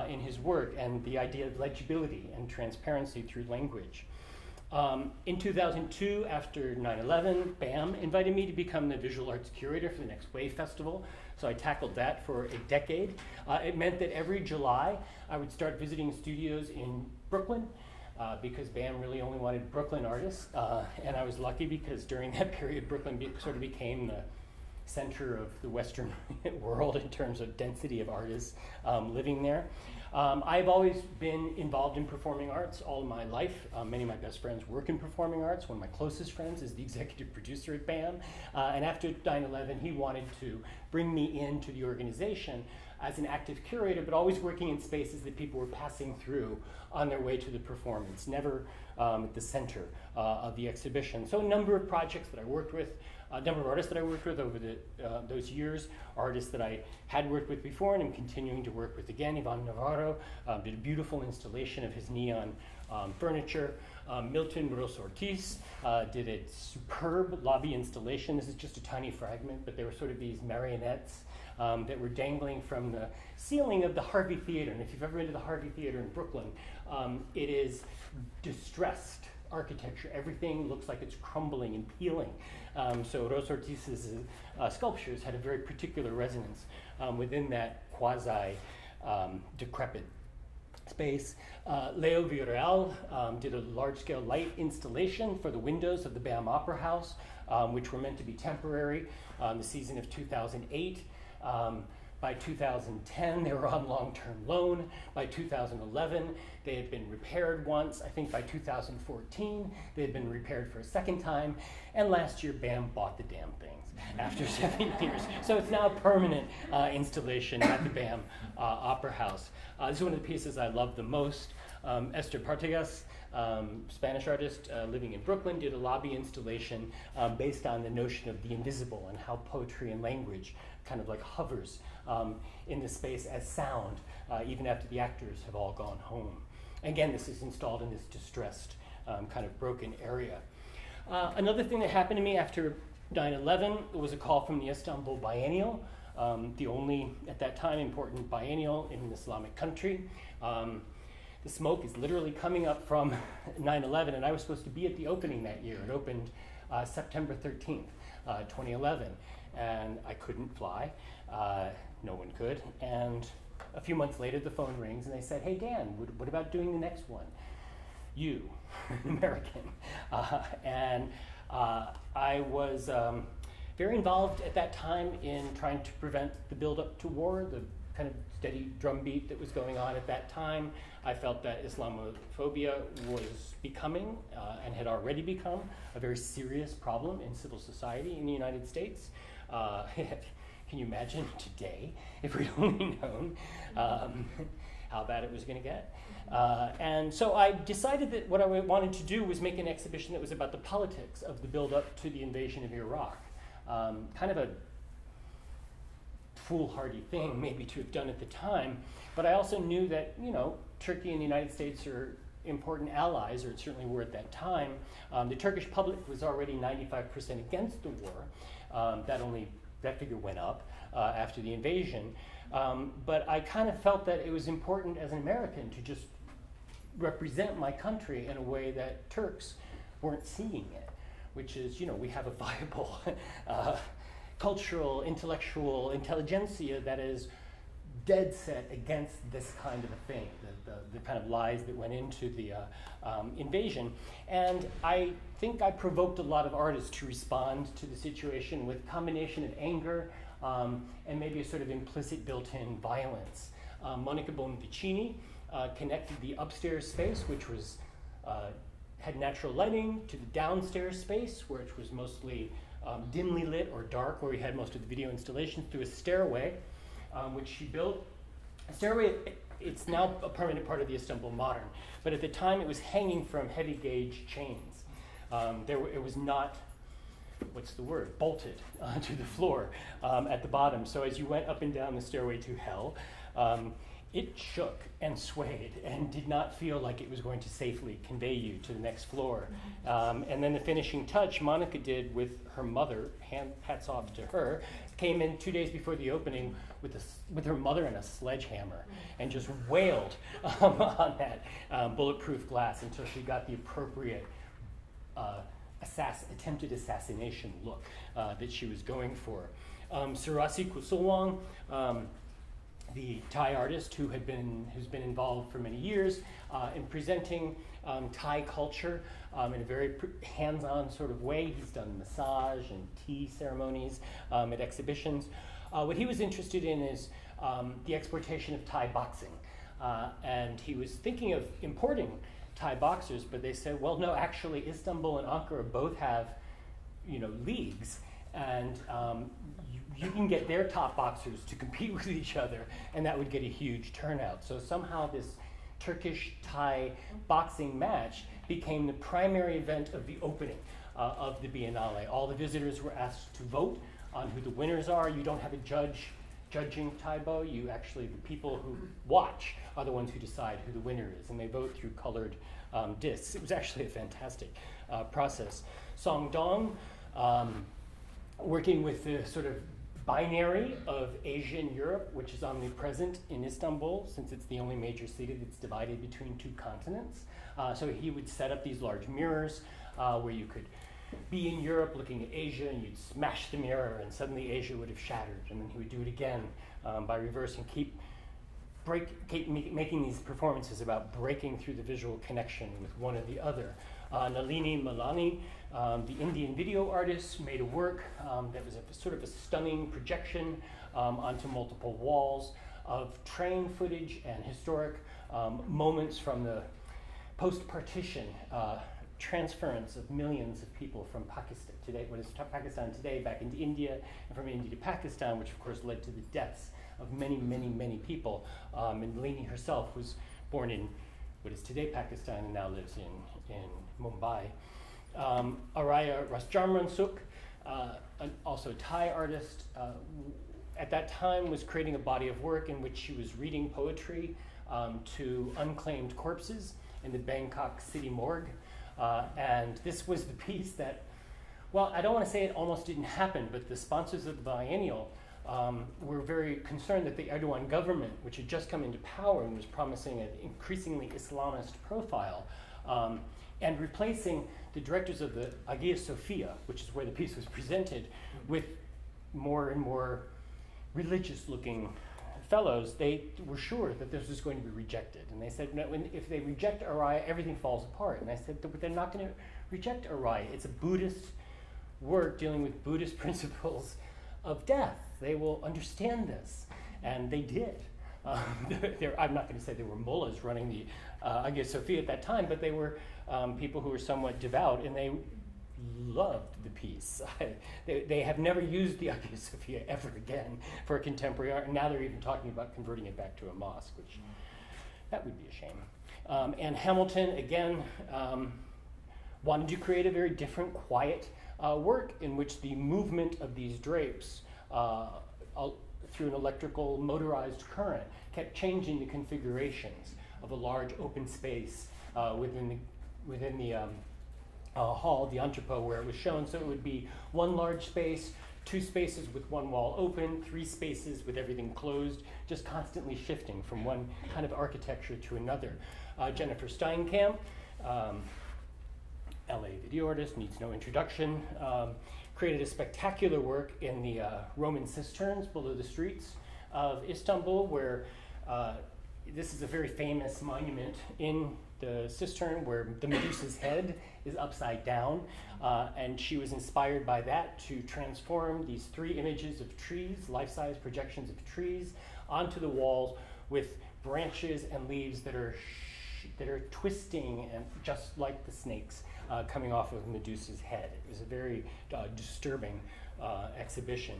in his work and the idea of legibility and transparency through language. In 2002, after 9/11, BAM invited me to become the visual arts curator for the Next Wave Festival. So I tackled that for a decade. It meant that every July, I would start visiting studios in Brooklyn, because BAM really only wanted Brooklyn artists. And I was lucky because during that period, Brooklyn sort of became the center of the Western world in terms of density of artists living there. I've always been involved in performing arts all of my life. Many of my best friends work in performing arts. One of my closest friends is the executive producer at BAM. And after 9/11, he wanted to bring me into the organization as an active curator, but always working in spaces that people were passing through on their way to the performance, never at the center of the exhibition. So a number of projects that I worked with, a number of artists that I worked with over those years, artists that I had worked with before and am continuing to work with again. Ivan Navarro did a beautiful installation of his neon furniture. Milton Moros Ortiz did a superb lobby installation. This is just a tiny fragment, but they were sort of these marionettes that were dangling from the ceiling of the Harvey Theater. And if you've ever been to the Harvey Theater in Brooklyn, it is distressed architecture. Everything looks like it's crumbling and peeling. So Ros Ortiz's sculptures had a very particular resonance within that quasi-decrepit space. Leo Villarreal did a large-scale light installation for the windows of the BAM Opera House, which were meant to be temporary the season of 2008. By 2010, they were on long-term loan. By 2011, they had been repaired once. I think by 2014, they had been repaired for a second time. And last year, BAM bought the damn things after 7 years. So it's now a permanent installation at the BAM Opera House. This is one of the pieces I love the most. Esther Partagas, Spanish artist living in Brooklyn, did a lobby installation based on the notion of the invisible and how poetry and language kind of like hovers in the space as sound, even after the actors have all gone home. Again, this is installed in this distressed, kind of broken area. Another thing that happened to me after 9/11 was a call from the Istanbul Biennial, the only, at that time, important biennial in an Islamic country. The smoke is literally coming up from 9/11, and I was supposed to be at the opening that year. It opened September 13th, 2011, and I couldn't fly. No one could. And a few months later, the phone rings, and they said, "Hey, Dan, what about doing the next one?" You, an American. And I was very involved at that time in trying to prevent the build-up to war, the kind of steady drumbeat that was going on at that time. I felt that Islamophobia was becoming, and had already become, a very serious problem in civil society in the United States. Can you imagine today if we'd only known how bad it was going to get? And so I decided that what I wanted to do was make an exhibition that was about the politics of the build-up to the invasion of Iraq. Kind of a foolhardy thing maybe to have done at the time, but I also knew that, you know, Turkey and the United States are important allies, or it certainly were at that time. The Turkish public was already 95% against the war. That figure went up after the invasion. But I kind of felt that it was important as an American to just represent my country in a way that Turks weren't seeing it, which is, you know, we have a viable cultural, intellectual intelligentsia that is dead set against this kind of a thing, the kind of lies that went into the invasion. And I think I provoked a lot of artists to respond to the situation with a combination of anger and maybe a sort of implicit built-in violence. Monica Bonvicini connected the upstairs space, which was had natural lighting, to the downstairs space, which was mostly dimly lit or dark, where we had most of the video installations, through a stairway, which she built. A stairway, it's now a permanent part of the Istanbul Modern, but at the time it was hanging from heavy gauge chains. It was not, bolted to the floor at the bottom. So as you went up and down the stairway to hell, it shook and swayed and did not feel like it was going to safely convey you to the next floor. And then the finishing touch Monica did with her mother, hats off to her, came in 2 days before the opening with her mother and a sledgehammer and just wailed on that bulletproof glass until she got the appropriate attempted assassination look that she was going for. Surasi Kusulwong, the Thai artist who's been involved for many years in presenting Thai culture in a very hands-on sort of way. He's done massage and tea ceremonies at exhibitions. What he was interested in is the exportation of Thai boxing. And he was thinking of importing Thai boxers, but they said, well, no, actually Istanbul and Ankara both have, leagues, and you can get their top boxers to compete with each other, and that would get a huge turnout. So somehow this Turkish-Thai boxing match became the primary event of the opening of the Biennale. All the visitors were asked to vote on who the winners are. You don't have a judge judging Taibo. The people who watch are the ones who decide who the winner is, and they vote through colored discs. It was actually a fantastic process. Song Dong, working with the sort of binary of Asia and Europe, which is omnipresent in Istanbul, since it's the only major city that's divided between two continents. So he would set up these large mirrors where you could be in Europe looking at Asia, and you'd smash the mirror, and suddenly Asia would have shattered. And then he would do it again by reverse and keep making these performances about breaking through the visual connection with one or the other. Nalini Malani, the Indian video artist, made a work that was sort of a stunning projection onto multiple walls of train footage and historic moments from the post-partition transference of millions of people from Pakistan today, what is Pakistan today, back into India, and from India to Pakistan, which of course led to the deaths of many, many, many people. And Nalini herself was born in what is today Pakistan and now lives in Mumbai. Araya Rasjarmansuk, also a Thai artist, at that time was creating a body of work in which she was reading poetry to unclaimed corpses in the Bangkok city morgue. And this was the piece that, well, I don't want to say it almost didn't happen, but the sponsors of the biennial were very concerned that the Erdogan government, which had just come into power and was promising an increasingly Islamist profile, and replacing the directors of the Hagia Sophia, which is where the piece was presented, with more and more religious-looking fellows, they were sure that this was going to be rejected. And they said, no, if they reject Araya, everything falls apart. And I said, but they're not going to reject Araya. It's a Buddhist work dealing with Buddhist principles of death. They will understand this. And they did. I'm not going to say they were mullahs running the Hagia Sophia at that time, but they were people who were somewhat devout, and they loved the piece. They have never used the Hagia Sophia ever again for contemporary art, and now they're even talking about converting it back to a mosque, which that would be a shame. And Hamilton, again, wanted to create a very different, quiet work in which the movement of these drapes through an electrical motorized current kept changing the configurations of a large open space within the hall, the entrepot, where it was shown. So it would be one large space, two spaces with one wall open, three spaces with everything closed, just constantly shifting from one kind of architecture to another. Jennifer Steinkamp, LA video artist, needs no introduction, created a spectacular work in the Roman cisterns below the streets of Istanbul, where this is a very famous monument in the cistern where the Medusa's head is upside down, and she was inspired by that to transform these three images of trees, life-size projections of trees, onto the walls with branches and leaves that are twisting and just like the snakes coming off of Medusa's head. It was a very disturbing exhibition.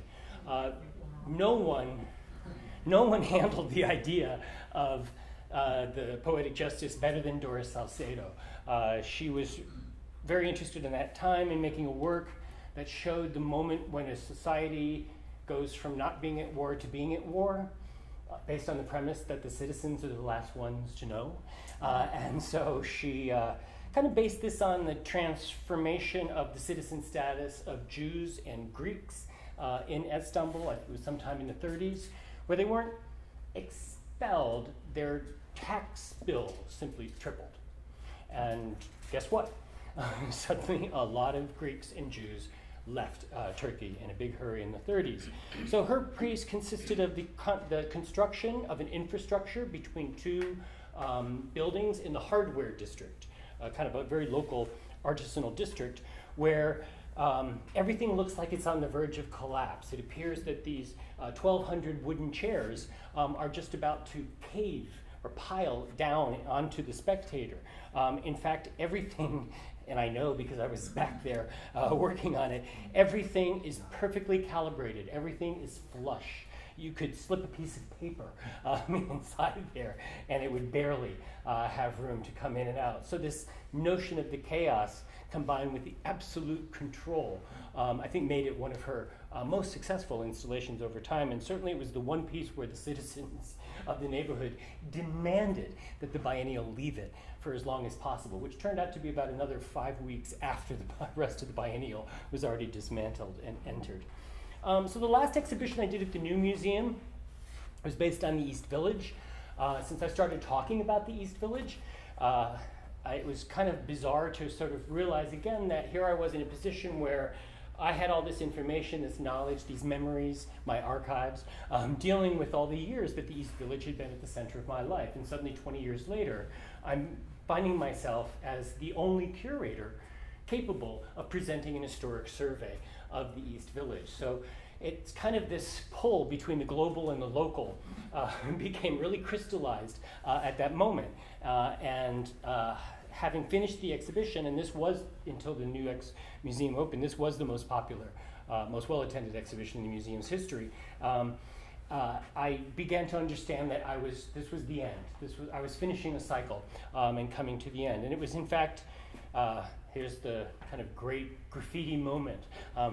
No one handled the idea of the poetic justice better than Doris Salcedo. She was very interested in that time in making a work that showed the moment when a society goes from not being at war to being at war, based on the premise that the citizens are the last ones to know. And so she kind of based this on the transformation of the citizen status of Jews and Greeks in Istanbul. I think it was sometime in the 30s, where they weren't expelled, their tax bill simply tripled. And guess what? suddenly a lot of Greeks and Jews left Turkey in a big hurry in the 30s. So her piece consisted of the construction of an infrastructure between two buildings in the hardware district, kind of a very local artisanal district, where everything looks like it's on the verge of collapse. It appears that these 1,200 wooden chairs are just about to cave or pile down onto the spectator. In fact, everything, and I know because I was back there working on it, everything is perfectly calibrated. Everything is flush. You could slip a piece of paper inside there, and it would barely have room to come in and out. So this notion of the chaos combined with the absolute control, I think made it one of her most successful installations over time. And certainly it was the one piece where the citizens of the neighborhood demanded that the biennial leave it for as long as possible, which turned out to be about another 5 weeks after the rest of the biennial was already dismantled and entered. So the last exhibition I did at the New Museum was based on the East Village. Since I started talking about the East Village, it was kind of bizarre to sort of realize again that here I was in a position where I had all this information, this knowledge, these memories, my archives, dealing with all the years that the East Village had been at the center of my life. And suddenly 20 years later, I'm finding myself as the only curator capable of presenting an historic survey of the East Village. So it's kind of this pull between the global and the local became really crystallized at that moment. Having finished the exhibition, and this was, until the new museum opened, this was the most popular, most well-attended exhibition in the museum's history, I began to understand that this was the end. I was finishing a cycle and coming to the end. And it was, in fact, here's the kind of great graffiti moment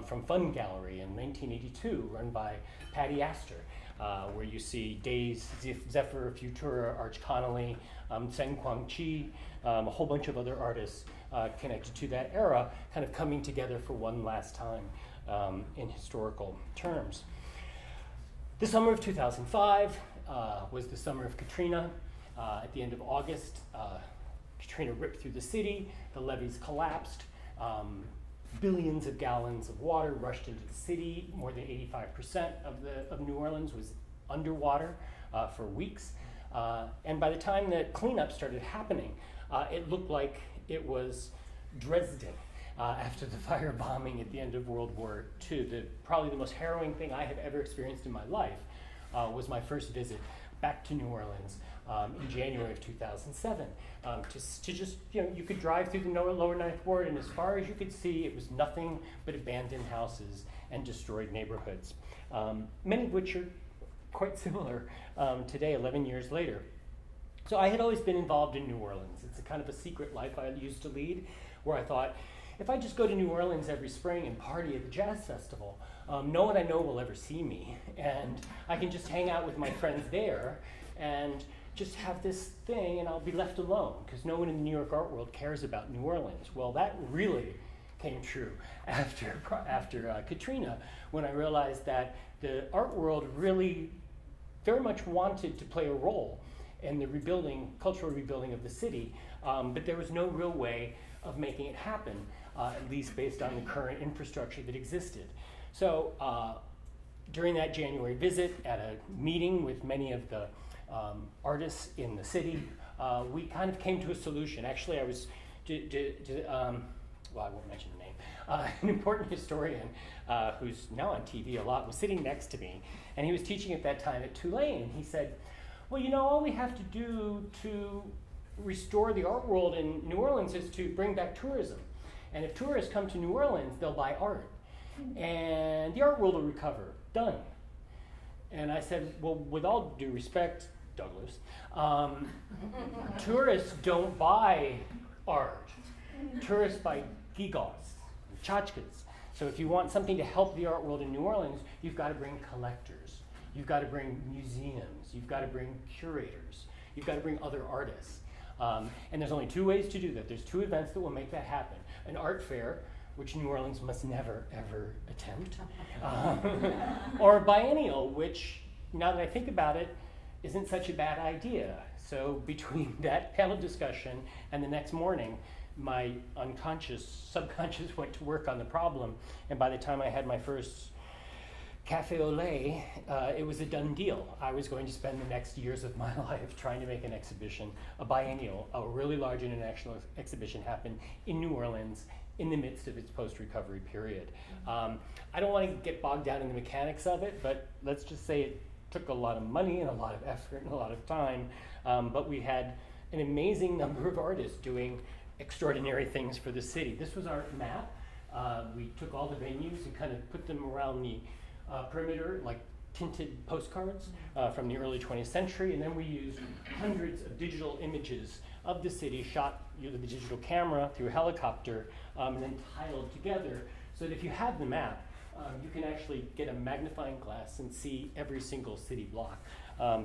from Fun Gallery in 1982, run by Patty Astor, where you see Days, Zephyr, Futura, Arch Connolly, Tseng Kwang Chi, a whole bunch of other artists connected to that era, kind of coming together for one last time in historical terms. The summer of 2005 was the summer of Katrina. At the end of August, Katrina ripped through the city, the levees collapsed, billions of gallons of water rushed into the city. More than 85% of New Orleans was underwater for weeks. And by the time the cleanup started happening, it looked like it was Dresden after the firebombing at the end of World War II. Probably the most harrowing thing I have ever experienced in my life was my first visit back to New Orleans in January of 2007. To just, you could drive through the lower Ninth Ward, and as far as you could see, it was nothing but abandoned houses and destroyed neighborhoods, many of which are quite similar today, 11 years later. So I had always been involved in New Orleans. It's a kind of a secret life I used to lead, where I thought, if I just go to New Orleans every spring and party at the jazz festival, no one I know will ever see me, and I can just hang out with my friends there and just have this thing, and I'll be left alone, because no one in the New York art world cares about New Orleans. Well, that really came true after Katrina, when I realized that the art world really very much wanted to play a role in the cultural rebuilding of the city, but there was no real way of making it happen, at least based on the current infrastructure that existed. So during that January visit, at a meeting with many of the artists in the city, we kind of came to a solution. Actually, I was, well, I won't mention the name, an important historian who's now on TV a lot was sitting next to me, and he was teaching at that time at Tulane. He said, well, all we have to do to restore the art world in New Orleans is to bring back tourism. And if tourists come to New Orleans, they'll buy art. And the art world will recover. Done. And I said, well, with all due respect, Douglas, tourists don't buy art. Tourists buy gewgaws, tchotchkes. So if you want something to help the art world in New Orleans, you've got to bring collectors. You've got to bring museums. You've got to bring curators. You've got to bring other artists. And there's only two ways to do that. There's two events that will make that happen. An art fair, which New Orleans must never, ever attempt, or a biennial, which, now that I think about it, isn't such a bad idea. So between that panel discussion and the next morning, my subconscious went to work on the problem, and by the time I had my first cafe au lait, it was a done deal. I was going to spend the next years of my life trying to make an exhibition, a biennial, a really large international exhibition happen in New Orleans in the midst of its post-recovery period. I don't want to get bogged down in the mechanics of it, but let's just say it took a lot of money and a lot of effort and a lot of time, but we had an amazing number of artists doing extraordinary things for the city. This was our map. We took all the venues and kind of put them around the perimeter, like tinted postcards from the early 20th century, and then we used hundreds of digital images of the city shot with a digital camera through a helicopter and then tiled together so that if you have the map, you can actually get a magnifying glass and see every single city block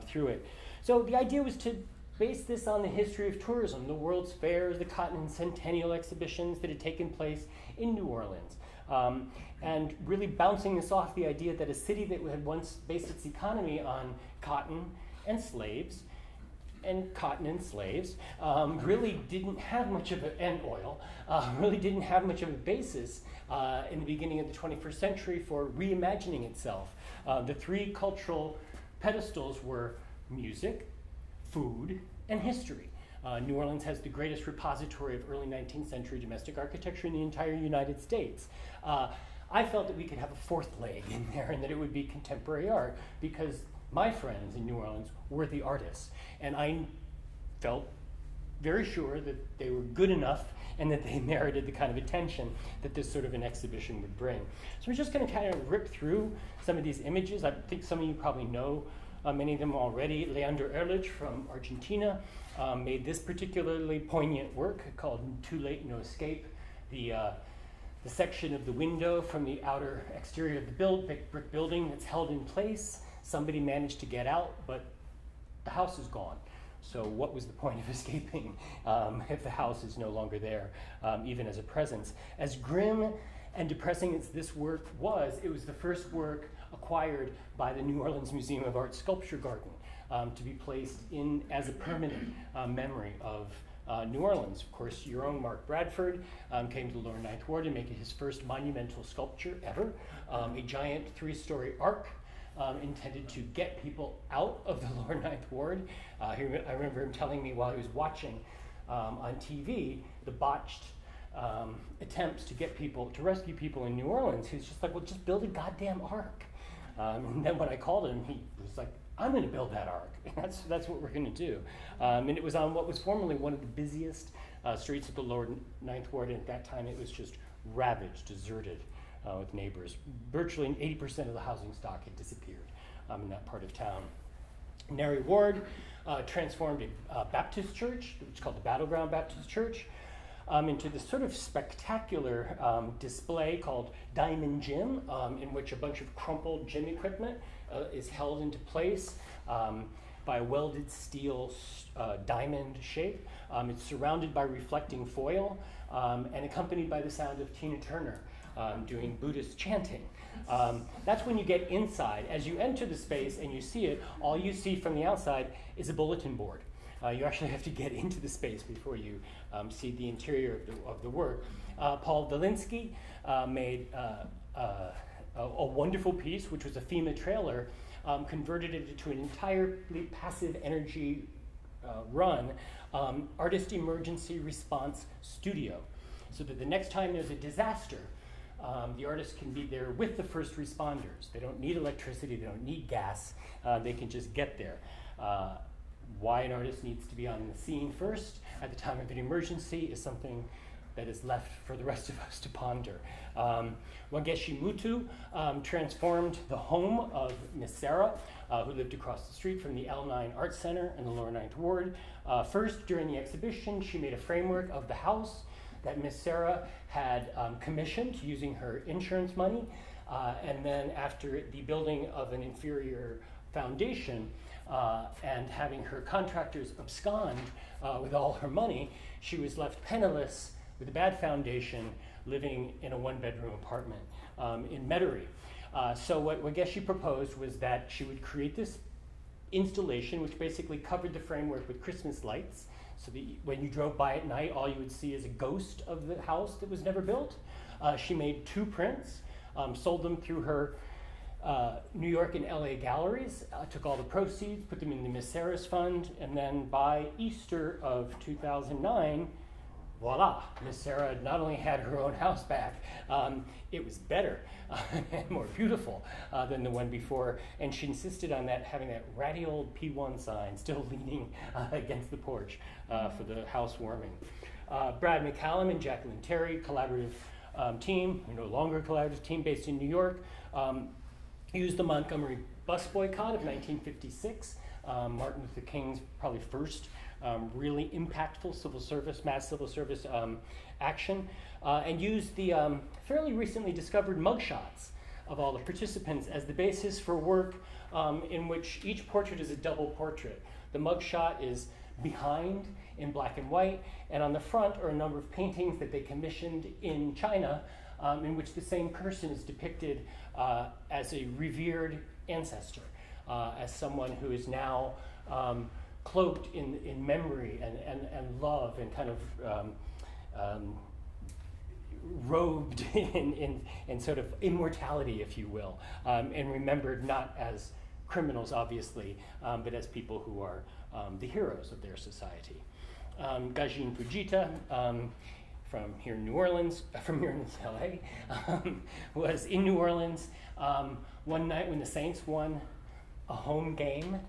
through it. So the idea was to base this on the history of tourism, the World's Fairs, the Cotton and Centennial exhibitions that had taken place in New Orleans. And really bouncing this off the idea that a city that had once based its economy on cotton and slaves, really didn't have much of and oil, really didn't have much of a basis in the beginning of the 21st century for reimagining itself. The three cultural pedestals were music, food, and history. New Orleans has the greatest repository of early 19th century domestic architecture in the entire United States. I felt that we could have a fourth leg in there and that it would be contemporary art because my friends in New Orleans were the artists. And I felt very sure that they were good enough and that they merited the kind of attention that this sort of an exhibition would bring. So we're just going to kind of rip through some of these images. I think some of you probably know many of them already. Leander Ehrlich from Argentina made this particularly poignant work called Too Late, No Escape. The section of the window from the outer exterior of the brick building that's held in place. Somebody managed to get out, but the house is gone. So what was the point of escaping if the house is no longer there, even as a presence? As grim and depressing as this work was, it was the first work acquired by the New Orleans Museum of Art Sculpture Garden to be placed in as a permanent memory of New Orleans. Of course, your own Mark Bradford came to the Lower Ninth Ward to make it his first monumental sculpture ever, a giant 3-story arc intended to get people out of the Lower Ninth Ward. I remember him telling me while he was watching on TV the botched attempts to rescue people in New Orleans. He was just like, well, just build a goddamn arc. And then when I called him, he was like, I'm going to build that arc. That's what we're going to do. And it was on what was formerly one of the busiest streets of the Lower Ninth Ward, and at that time it was just ravaged, deserted with neighbors. Virtually 80% of the housing stock had disappeared in that part of town. Nari Ward transformed a Baptist church, which is called the Battleground Baptist Church, into this sort of spectacular display called Diamond Gym, in which a bunch of crumpled gym equipment is held into place by a welded steel diamond shape. It's surrounded by reflecting foil and accompanied by the sound of Tina Turner doing Buddhist chanting. That's when you get inside. As you enter the space and you see it, all you see from the outside is a bulletin board. You actually have to get into the space before you see the interior of the work. Paul Valinsky made a wonderful piece, which was a FEMA trailer, converted it into an entirely passive energy run artist emergency response studio, so that the next time there's a disaster, the artist can be there with the first responders. They don't need electricity, they don't need gas, they can just get there. Why an artist needs to be on the scene first at the time of an emergency is something that is left for the rest of us to ponder. Wangeshi Mutu transformed the home of Miss Sarah, who lived across the street from the L9 Art Center in the Lower Ninth Ward. First, during the exhibition, she made a framework of the house that Miss Sarah had commissioned using her insurance money. And then after the building of an inferior foundation and having her contractors abscond with all her money, she was left penniless with a bad foundation, living in a one-bedroom apartment in Metairie. So what Wangeshi proposed was that she would create this installation, which basically covered the framework with Christmas lights, so that when you drove by at night, all you would see is a ghost of the house that was never built. She made 2 prints, sold them through her New York and LA galleries, took all the proceeds, put them in the Miss Sarah's Fund, and then by Easter of 2009, voila, Miss Sarah not only had her own house back, it was better and more beautiful than the one before, and she insisted on having that ratty old P1 sign still leaning against the porch for the housewarming. Brad McCallum and Jacqueline Terry, collaborative team, no longer collaborative team based in New York, used the Montgomery bus boycott of 1956, Martin Luther King's probably first really impactful mass civil service action, and used the fairly recently discovered mugshots of all the participants as the basis for work in which each portrait is a double portrait. The mugshot is behind in black and white, and on the front are a number of paintings that they commissioned in China, in which the same person is depicted as a revered ancestor, as someone who is now cloaked in memory and love and kind of robed in sort of immortality, if you will, and remembered not as criminals, obviously, but as people who are the heroes of their society. Gajin Fujita, from here in New Orleans, from here in LA, was in New Orleans one night when the Saints won a home game,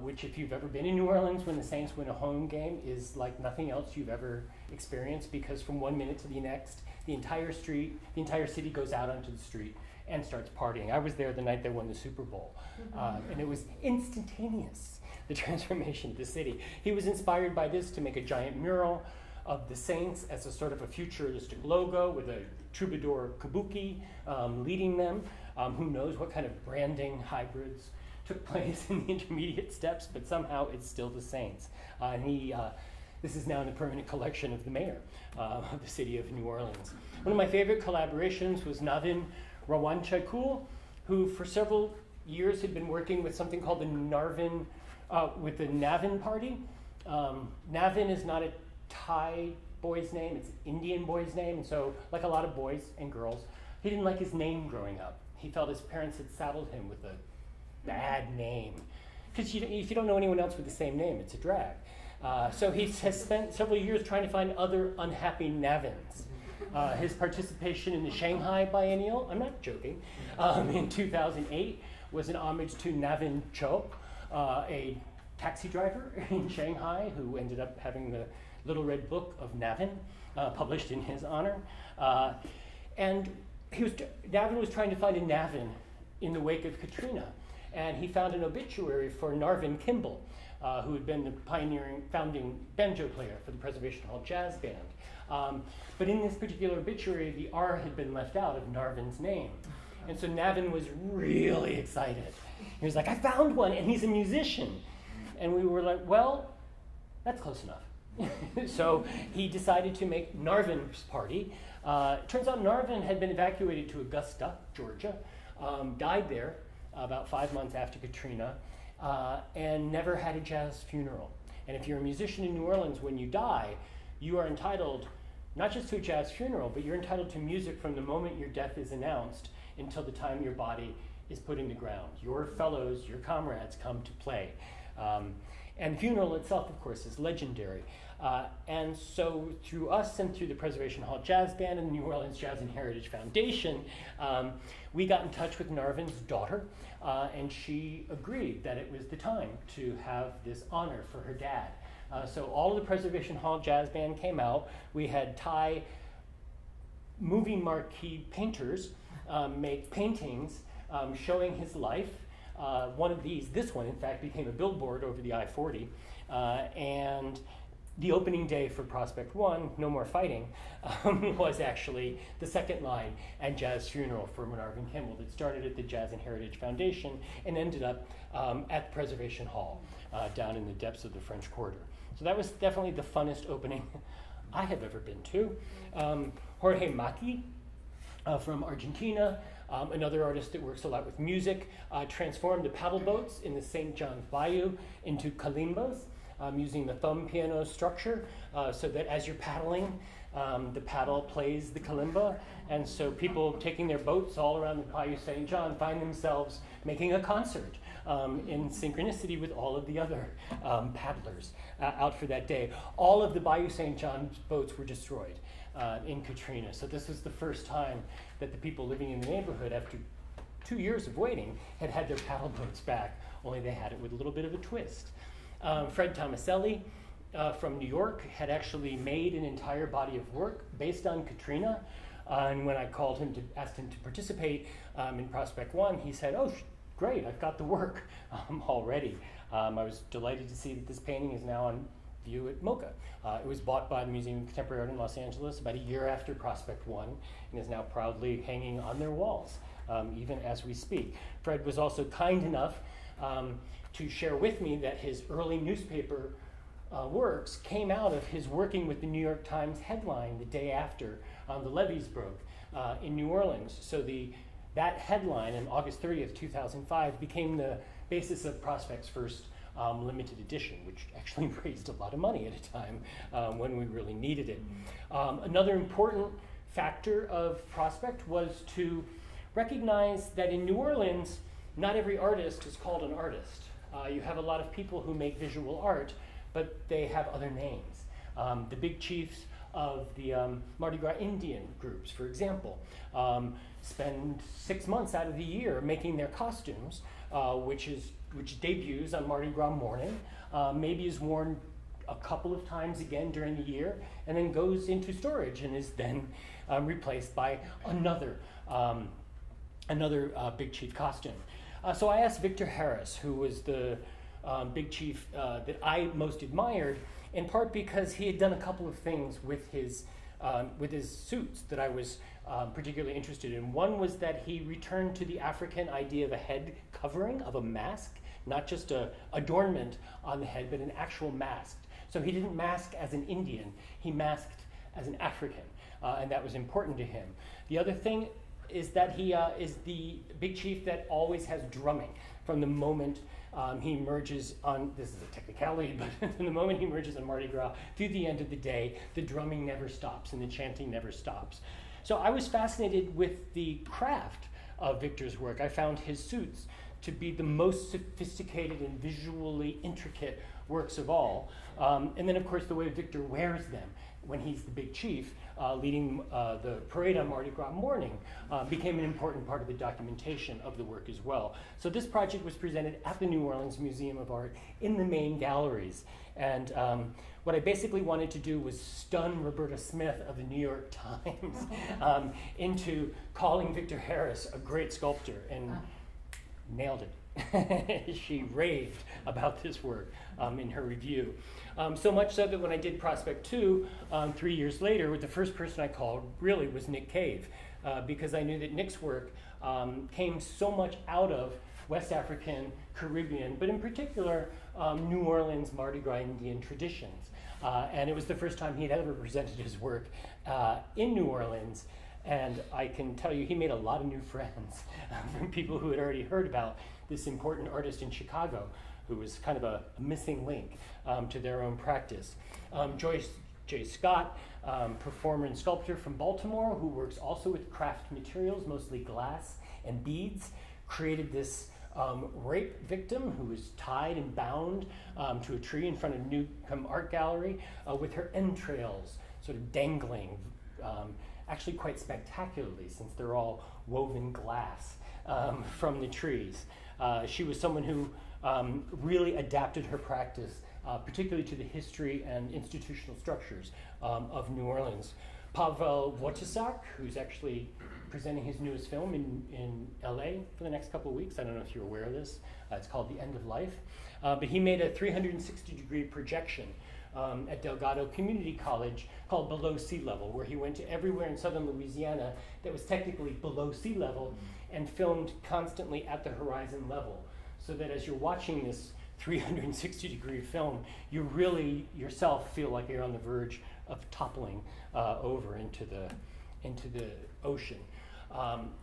which if you've ever been in New Orleans when the Saints win a home game is like nothing else you've ever experienced, because from 1 minute to the next, the entire city goes out onto the street and starts partying. I was there the night they won the Super Bowl, and it was instantaneous, the transformation of the city. He was inspired by this to make a giant mural of the Saints as a sort of a futuristic logo with a troubadour kabuki leading them. Who knows what kind of branding hybrids took place in the intermediate steps, but somehow it's still the Saints. This is now in the permanent collection of the mayor of the city of New Orleans. One of my favorite collaborations was Navin Rawanchakul, who for several years had been working with something called the Navin Party. Navin is not a Thai boy's name, it's an Indian boy's name, and so like a lot of boys and girls, he didn't like his name growing up. He felt his parents had saddled him with a bad name. Because if you don't know anyone else with the same name, it's a drag. So he has spent several years trying to find other unhappy Navins. His participation in the Shanghai Biennial, I'm not joking, in 2008 was an homage to Navin Cho, a taxi driver in Shanghai who ended up having the Little Red Book of Navin published in his honor. And Navin was trying to find a Navin in the wake of Katrina. And he found an obituary for Narvin Kimball, who had been the founding banjo player for the Preservation Hall Jazz Band. But in this particular obituary, the R had been left out of Narvin's name. And so Navin was really excited. He was like, I found one, and he's a musician. And we were like, well, that's close enough. So he decided to make Narvin's party. Turns out Narvin had been evacuated to Augusta, Georgia, died there about 5 months after Katrina, and never had a jazz funeral. And if you're a musician in New Orleans, when you die, you are entitled not just to a jazz funeral, but you're entitled to music from the moment your death is announced until the time your body is put in the ground. Your fellows, your comrades come to play. And the funeral itself, of course, is legendary. And so through us and through the Preservation Hall Jazz Band and the New Orleans Jazz and Heritage Foundation, we got in touch with Narvin's daughter, and she agreed that it was the time to have this honor for her dad. So all of the Preservation Hall Jazz Band came out. We had Thai movie marquee painters make paintings showing his life. One of these, this one in fact, became a billboard over the I-40. And the opening day for Prospect 1, No More Fighting, was actually the second line and jazz funeral for Narvin Kimball that started at the Jazz and Heritage Foundation and ended up at the Preservation Hall down in the depths of the French Quarter. So that was definitely the funnest opening I have ever been to. Jorge Maki from Argentina, another artist that works a lot with music, transformed the paddle boats in the St. John's Bayou into kalimbas, using the thumb piano structure, so that as you're paddling, the paddle plays the kalimba, and so people taking their boats all around the Bayou St. John find themselves making a concert in synchronicity with all of the other paddlers out for that day. All of the Bayou St. John's boats were destroyed in Katrina, so this was the first time that the people living in the neighborhood, after 2 years of waiting, had their paddle boats back, only they had it with a little bit of a twist. Fred Tomaselli from New York had actually made an entire body of work based on Katrina, and when I called him to ask him to participate in Prospect 1, he said, "Oh, great, I've got the work already." I was delighted to see that this painting is now on view at MoCA. It was bought by the Museum of Contemporary Art in Los Angeles about a year after Prospect 1 and is now proudly hanging on their walls, even as we speak. Fred was also kind enough to share with me that his early newspaper works came out of his working with the New York Times headline the day after the levees broke in New Orleans. So that headline on August 30th, 2005 became the basis of Prospect's first limited edition, which actually raised a lot of money at a time when we really needed it. Another important factor of Prospect was to recognize that in New Orleans, not every artist is called an artist. You have a lot of people who make visual art, but they have other names. The big chiefs of the Mardi Gras Indian groups, for example, spend 6 months out of the year making their costumes, which debuts on Mardi Gras morning, maybe is worn a couple of times again during the year, and then goes into storage and is then replaced by another big chief costume. So I asked Victor Harris, who was the big chief that I most admired, in part because he had done a couple of things with his suits that I was particularly interested in. One was that he returned to the African idea of a head covering, of a mask, not just an adornment on the head, but an actual mask. So he didn't mask as an Indian, he masked as an African, and that was important to him. The other thing is that he is the big chief that always has drumming from the moment he emerges on, this is a technicality, but from the moment he emerges on Mardi Gras through the end of the day, the drumming never stops and the chanting never stops. So I was fascinated with the craft of Victor's work. I found his suits to be the most sophisticated and visually intricate works of all. And then, of course, the way Victor wears them when he's the big chief, leading the parade on Mardi Gras morning, became an important part of the documentation of the work as well. So this project was presented at the New Orleans Museum of Art in the main galleries. And what I basically wanted to do was stun Roberta Smith of the New York Times into calling Victor Harris a great sculptor, and nailed it. She raved about this work in her review. So much so that when I did Prospect 2 3 years later, the first person I called really was Nick Cave, because I knew that Nick's work came so much out of West African, Caribbean, but in particular New Orleans Mardi Gras Indian traditions. And it was the first time he'd ever presented his work in New Orleans. And I can tell you, he made a lot of new friends from people who had already heard about this important artist in Chicago, who was kind of a missing link to their own practice. Joyce J. Scott, performer and sculptor from Baltimore, who works also with craft materials, mostly glass and beads, created this rape victim who was tied and bound to a tree in front of Newcomb Art Gallery with her entrails sort of dangling, actually quite spectacularly, since they're all woven glass from the trees. She was someone who really adapted her practice, particularly to the history and institutional structures of New Orleans. Pavel Wojciech, who's actually presenting his newest film in LA for the next couple of weeks. I don't know if you're aware of this. It's called The End of Life. But he made a 360-degree projection at Delgado Community College called Below Sea Level, where he went to everywhere in southern Louisiana that was technically below sea level and filmed constantly at the horizon level, so that as you're watching this 360-degree film, you really yourself feel like you're on the verge of toppling over into the ocean.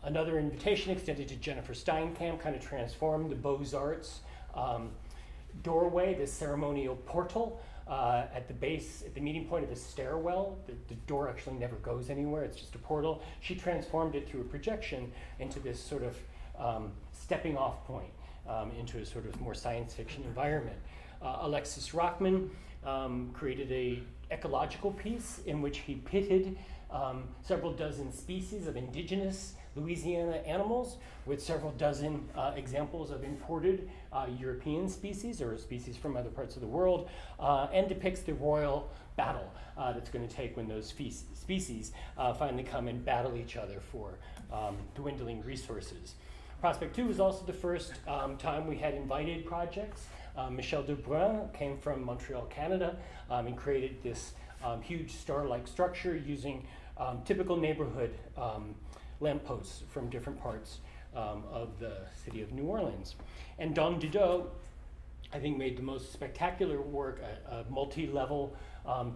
Another invitation extended to Jennifer Steinkamp kind of transformed the Beaux-Arts doorway, this ceremonial portal at the base, at the meeting point of a stairwell. The door actually never goes anywhere, it's just a portal. She transformed it through a projection into this sort of stepping off point into a sort of more science fiction environment. Alexis Rockman created a ecological piece in which he pitted several dozen species of indigenous Louisiana animals with several dozen examples of imported European species or species from other parts of the world, and depicts the royal battle that's going to take when those species finally come and battle each other for dwindling resources. Prospect 2 was also the first time we had invited projects. Michel Dubrun came from Montreal, Canada, and created this huge star-like structure using typical neighborhood lampposts from different parts of the city of New Orleans. And Don Didot, I think, made the most spectacular work, a multi-level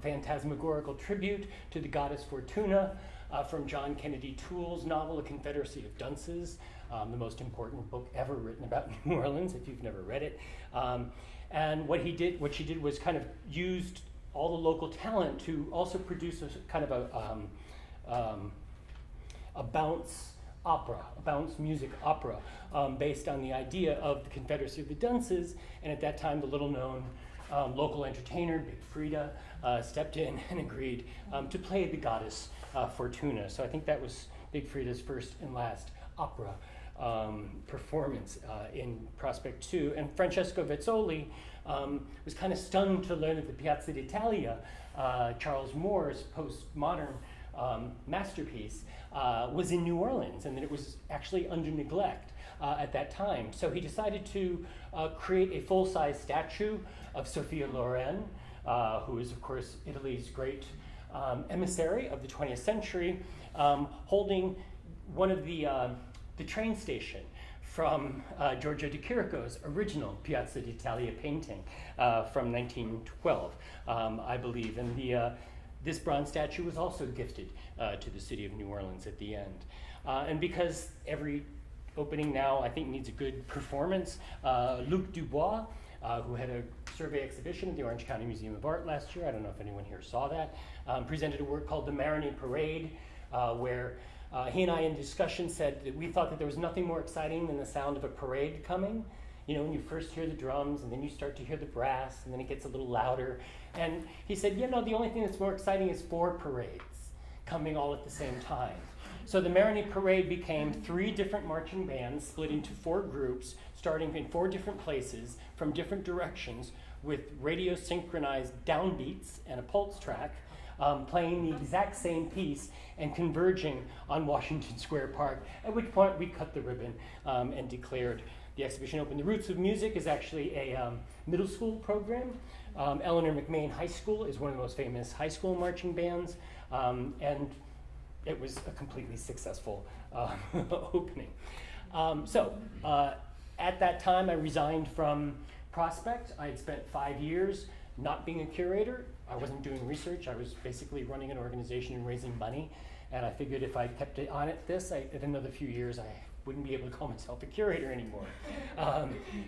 phantasmagorical tribute to the goddess Fortuna from John Kennedy Toole's novel, A Confederacy of Dunces, the most important book ever written about New Orleans, if you've never read it. And what she did was kind of used all the local talent to also produce a kind of a bounce opera, a bounce music opera, based on the idea of the Confederacy of the Dunces. And at that time, the little-known local entertainer, Big Frida, stepped in and agreed to play the goddess Fortuna. So I think that was Big Frida's first and last opera performance in Prospect 2. And Francesco Vezzoli was kind of stunned to learn that the Piazza d'Italia, Charles Moore's postmodern masterpiece, was in New Orleans, and that it was actually under neglect at that time. So he decided to create a full-size statue of Sophia Loren, who is, of course, Italy's great emissary of the 20th century, holding one of the train station from Giorgio de Chirico's original Piazza d'Italia painting from 1912, I believe. And this bronze statue was also gifted to the city of New Orleans at the end. And because every opening now, I think, needs a good performance, Luc Dubois, who had a survey exhibition at the Orange County Museum of Art last year, I don't know if anyone here saw that, presented a work called The Marigny Parade, where he and I in discussion said that we thought that there was nothing more exciting than the sound of a parade coming. You know, when you first hear the drums, and then you start to hear the brass, and then it gets a little louder. And he said, you know, the only thing that's more exciting is 4 parades coming all at the same time. So the Marigny Parade became 3 different marching bands split into 4 groups, starting in 4 different places from different directions with radio synchronized downbeats and a pulse track, playing the exact same piece and converging on Washington Square Park, at which point we cut the ribbon and declared the exhibition open. The Roots of Music is actually a middle school program. Eleanor McMain High School is one of the most famous high school marching bands, and it was a completely successful opening. At that time, I resigned from Prospect. I had spent 5 years not being a curator. I wasn't doing research. I was basically running an organization and raising money. And I figured if I kept it on at this, in another few years, I wouldn't be able to call myself a curator anymore.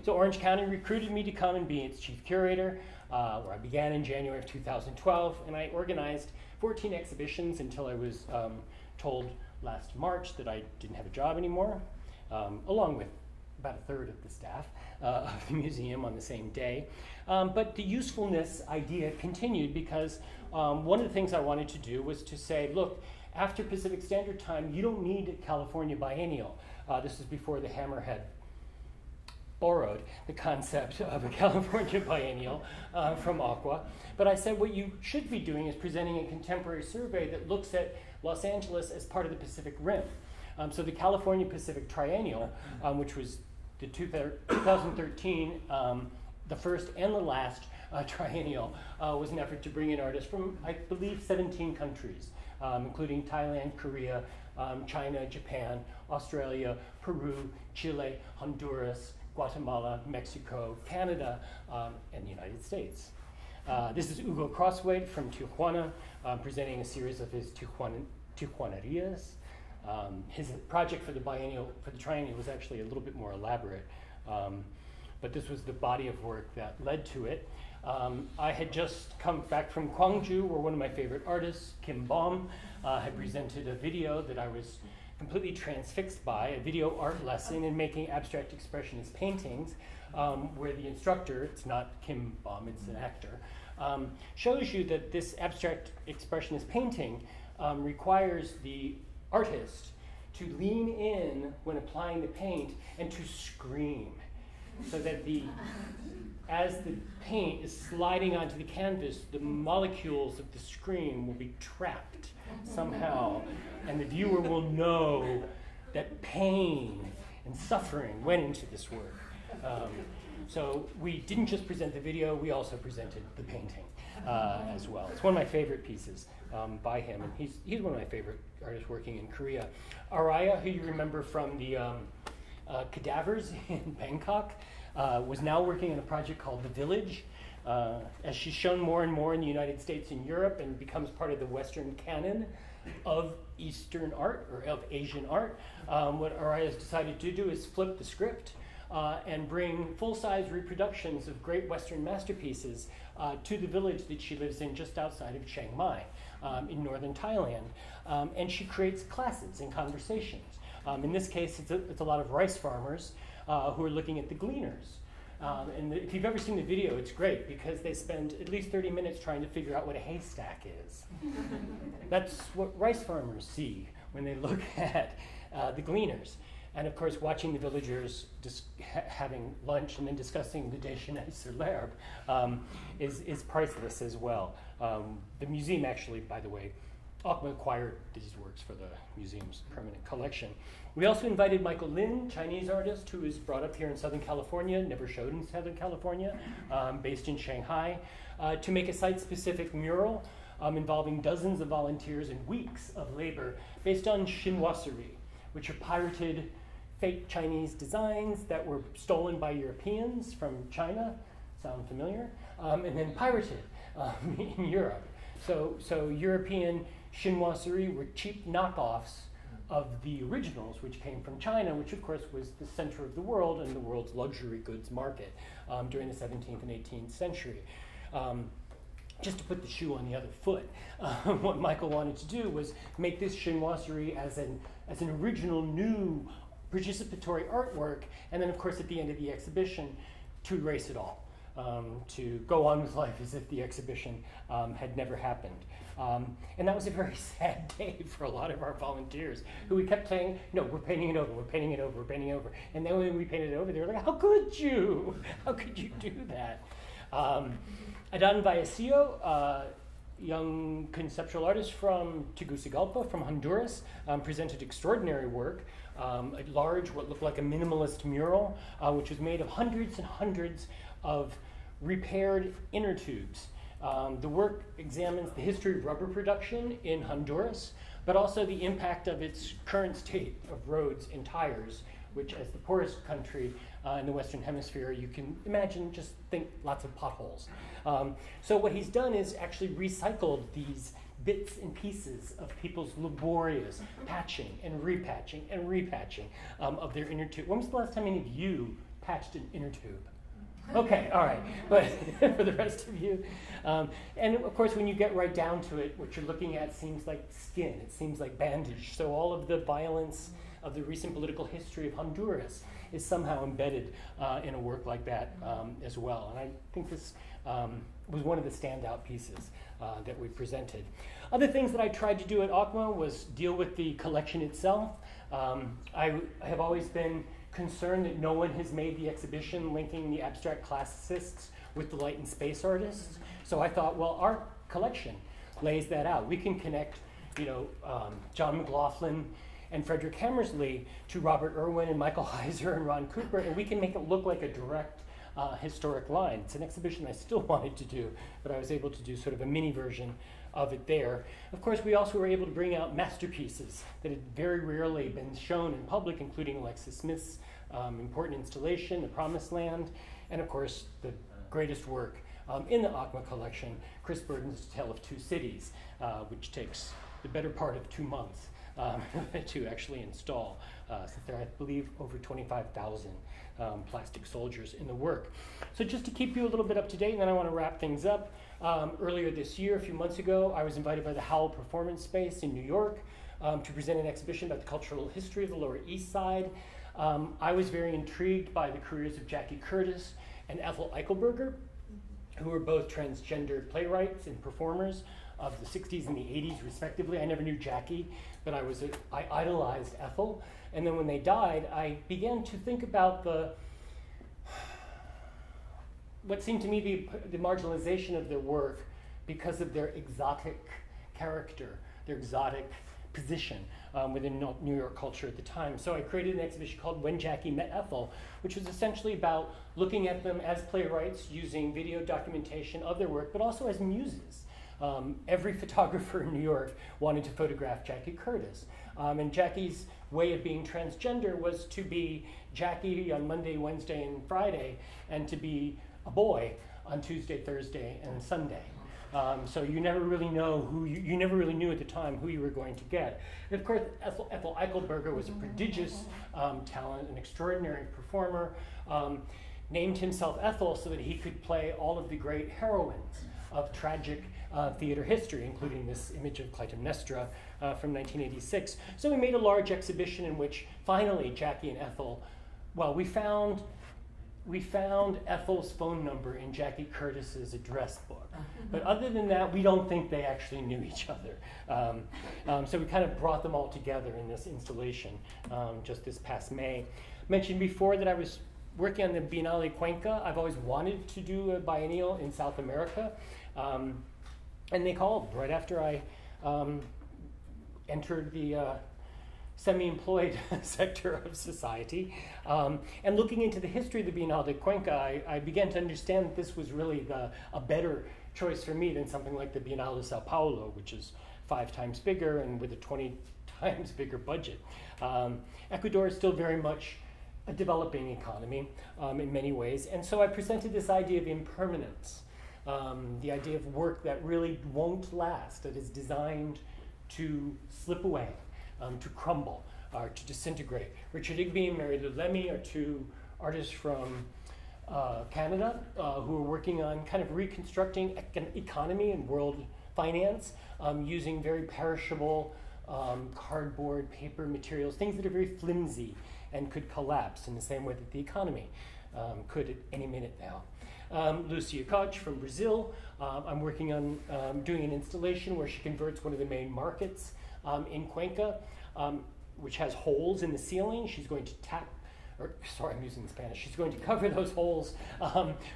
So Orange County recruited me to come and be its chief curator, where I began in January of 2012. And I organized 14 exhibitions until I was told last March that I didn't have a job anymore, along with about a third of the staff of the museum on the same day. But the usefulness idea continued because one of the things I wanted to do was to say, look, after Pacific Standard Time, you don't need a California Biennial. This is before the Hammer had borrowed the concept of a California Biennial from Aqua. But I said what you should be doing is presenting a contemporary survey that looks at Los Angeles as part of the Pacific Rim. So the California Pacific Triennial, which was the 2013, the first and the last triennial, was an effort to bring in artists from, I believe, 17 countries, including Thailand, Korea, China, Japan, Australia, Peru, Chile, Honduras, Guatemala, Mexico, Canada, and the United States. This is Hugo Crossway from Tijuana, presenting a series of his Tijuanerias. His project for the biennial, for the triennial, was actually a little bit more elaborate, but this was the body of work that led to it. I had just come back from Gwangju, where one of my favorite artists, Kim Baum, had presented a video that I was completely transfixed by, a video art lesson in making abstract expressionist paintings, where the instructor, it's not Kim Baum, it's an actor, shows you that this abstract expressionist painting requires the artist to lean in when applying the paint and to scream, so that as the paint is sliding onto the canvas, the molecules of the scream will be trapped somehow, and the viewer will know that pain and suffering went into this work. So we didn't just present the video, we also presented the painting as well. It's one of my favorite pieces by him, and he's one of my favorite artists working in Korea. Araya, who you remember from the cadavers in Bangkok, was now working on a project called The Village. As she's shown more and more in the United States and Europe and becomes part of the Western canon of Eastern art, or of Asian art, what Araya has decided to do is flip the script and bring full-size reproductions of great Western masterpieces to the village that she lives in just outside of Chiang Mai in northern Thailand. And she creates classes and conversations. In this case, it's a lot of rice farmers who are looking at the gleaners. And if you've ever seen the video, it's great because they spend at least 30 minutes trying to figure out what a haystack is. That's what rice farmers see when they look at the gleaners. And of course, watching the villagers just having lunch and then discussing the déjeuner sur l'herbe is priceless as well. The museum actually, by the way, Ockman acquired these works for the museum's permanent collection. We also invited Michael Lin, Chinese artist, who is brought up here in Southern California, never showed in Southern California, based in Shanghai, to make a site-specific mural involving dozens of volunteers and weeks of labor based on chinoiserie, which are pirated fake Chinese designs that were stolen by Europeans from China, sound familiar, and then pirated in Europe. So European chinoiserie were cheap knockoffs of the originals, which came from China, which of course was the center of the world and the world's luxury goods market during the 17th and 18th century. Just to put the shoe on the other foot, what Michael wanted to do was make this chinoiserie as an original new participatory artwork, and then of course at the end of the exhibition to erase it all, to go on with life as if the exhibition had never happened. And that was a very sad day for a lot of our volunteers, who we kept saying, no, we're painting it over, we're painting it over, we're painting it over. And then when we painted it over, they were like, how could you? How could you do that? Adan Vallecillo, young conceptual artist from Tegucigalpa, from Honduras, presented extraordinary work, a large, what looked like a minimalist mural, which was made of hundreds and hundreds of repaired inner tubes. The work examines the history of rubber production in Honduras, but also the impact of its current state of roads and tires, which, as the poorest country in the Western Hemisphere, you can imagine, just think lots of potholes. So what he's done is actually recycled these bits and pieces of people's laborious patching and repatching of their inner tube. When was the last time any of you patched an inner tube? Okay, all right, but for the rest of you. And of course, when you get right down to it, what you're looking at seems like skin, it seems like bandage. So all of the violence of the recent political history of Honduras is somehow embedded in a work like that as well. And I think this was one of the standout pieces that we presented. Other things that I tried to do at ACMA was deal with the collection itself. I have always been concerned that no one has made the exhibition linking the abstract classicists with the light and space artists. So I thought, well, our collection lays that out. We can connect, John McLaughlin and Frederick Hammersley to Robert Irwin and Michael Heiser and Ron Cooper, and we can make it look like a direct historic line. It's an exhibition I still wanted to do, but I was able to do sort of a mini version of it there. Of course, we also were able to bring out masterpieces that had very rarely been shown in public, including Alexis Smith's important installation, The Promised Land, and of course, the greatest work in the ACMA collection, Chris Burden's Tale of Two Cities, which takes the better part of 2 months to actually install, since there are, I believe, over 25,000 plastic soldiers in the work. So just to keep you a little bit up to date, and then I want to wrap things up. Earlier this year, a few months ago, I was invited by the Howell Performance Space in New York to present an exhibition about the cultural history of the Lower East Side. I was very intrigued by the careers of Jackie Curtis and Ethel Eichelberger, who were both transgender playwrights and performers of the 60s and the 80s, respectively. I never knew Jackie, but I idolized Ethel. And then when they died, I began to think about what seemed to me the marginalization of their work because of their exotic character, their exotic position within New York culture at the time. So I created an exhibition called When Jackie Met Ethel, which was essentially about looking at them as playwrights using video documentation of their work, but also as muses. Every photographer in New York wanted to photograph Jackie Curtis. And Jackie's way of being transgender was to be Jackie on Monday, Wednesday, and Friday, and to be a boy on Tuesday, Thursday, and Sunday. So you never really know you never really knew at the time who you were going to get. And of course, Ethel Eichelberger was a prodigious talent, an extraordinary performer, named himself Ethel so that he could play all of the great heroines of tragic theater history, including this image of Clytemnestra from 1986. So we made a large exhibition in which finally Jackie and Ethel, well, we found Ethel's phone number in Jackie Curtis's address book. But other than that, we don't think they actually knew each other. So we kind of brought them all together in this installation just this past May. Mentioned before that I was working on the Biennale Cuenca. I've always wanted to do a biennial in South America. And they called right after I entered the semi-employed sector of society. And looking into the history of the Biennale de Cuenca, I began to understand that this was really a better choice for me than something like the Biennale de Sao Paulo, which is 5 times bigger and with a 20 times bigger budget. Ecuador is still very much a developing economy in many ways, and so I presented this idea of impermanence, the idea of work that really won't last, that is designed to slip away, to crumble, or to disintegrate. Richard Igby and Mary Lou Lemmy are 2 artists from Canada who are working on kind of reconstructing economy and world finance using very perishable cardboard, paper materials, things that are very flimsy and could collapse in the same way that the economy could at any minute now. Lucia Koch from Brazil, I'm working on doing an installation where she converts one of the main markets in Cuenca, which has holes in the ceiling. She's going to I'm using Spanish. She's going to cover those holes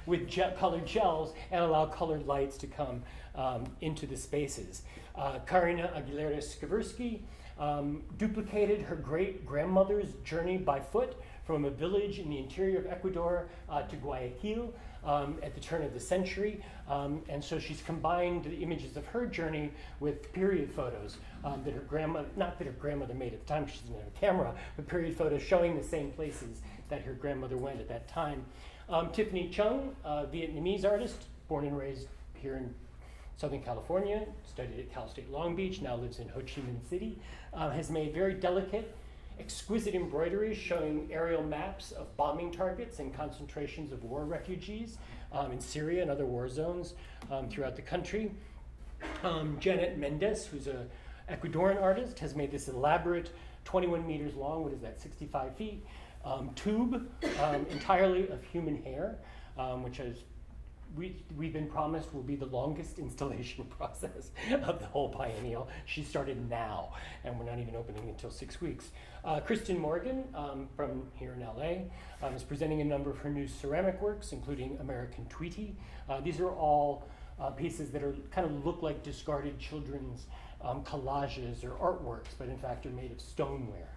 with colored gels and allow colored lights to come into the spaces. Karina Aguilera Skaversky duplicated her great-grandmother's journey by foot from a village in the interior of Ecuador to Guayaquil at the turn of the century. And so she's combined the images of her journey with period photos that her grandmother, not that her grandmother made at the time, she didn't have a camera, but period photos showing the same places that her grandmother went at that time. Tiffany Chung, Vietnamese artist, born and raised here in Southern California, studied at Cal State Long Beach, now lives in Ho Chi Minh City, has made very delicate, exquisite embroideries showing aerial maps of bombing targets and concentrations of war refugees in Syria and other war zones throughout the country. Janet Mendez, who's an Ecuadorian artist, has made this elaborate 21 meters long, what is that, 65 feet, tube entirely of human hair, which we've been promised will be the longest installation process of the whole biennial. She started now, and we're not even opening until 6 weeks. Kristen Morgan from here in LA is presenting a number of her new ceramic works, including American Tweety. These are all pieces that are kind of look like discarded children's collages or artworks, but in fact are made of stoneware.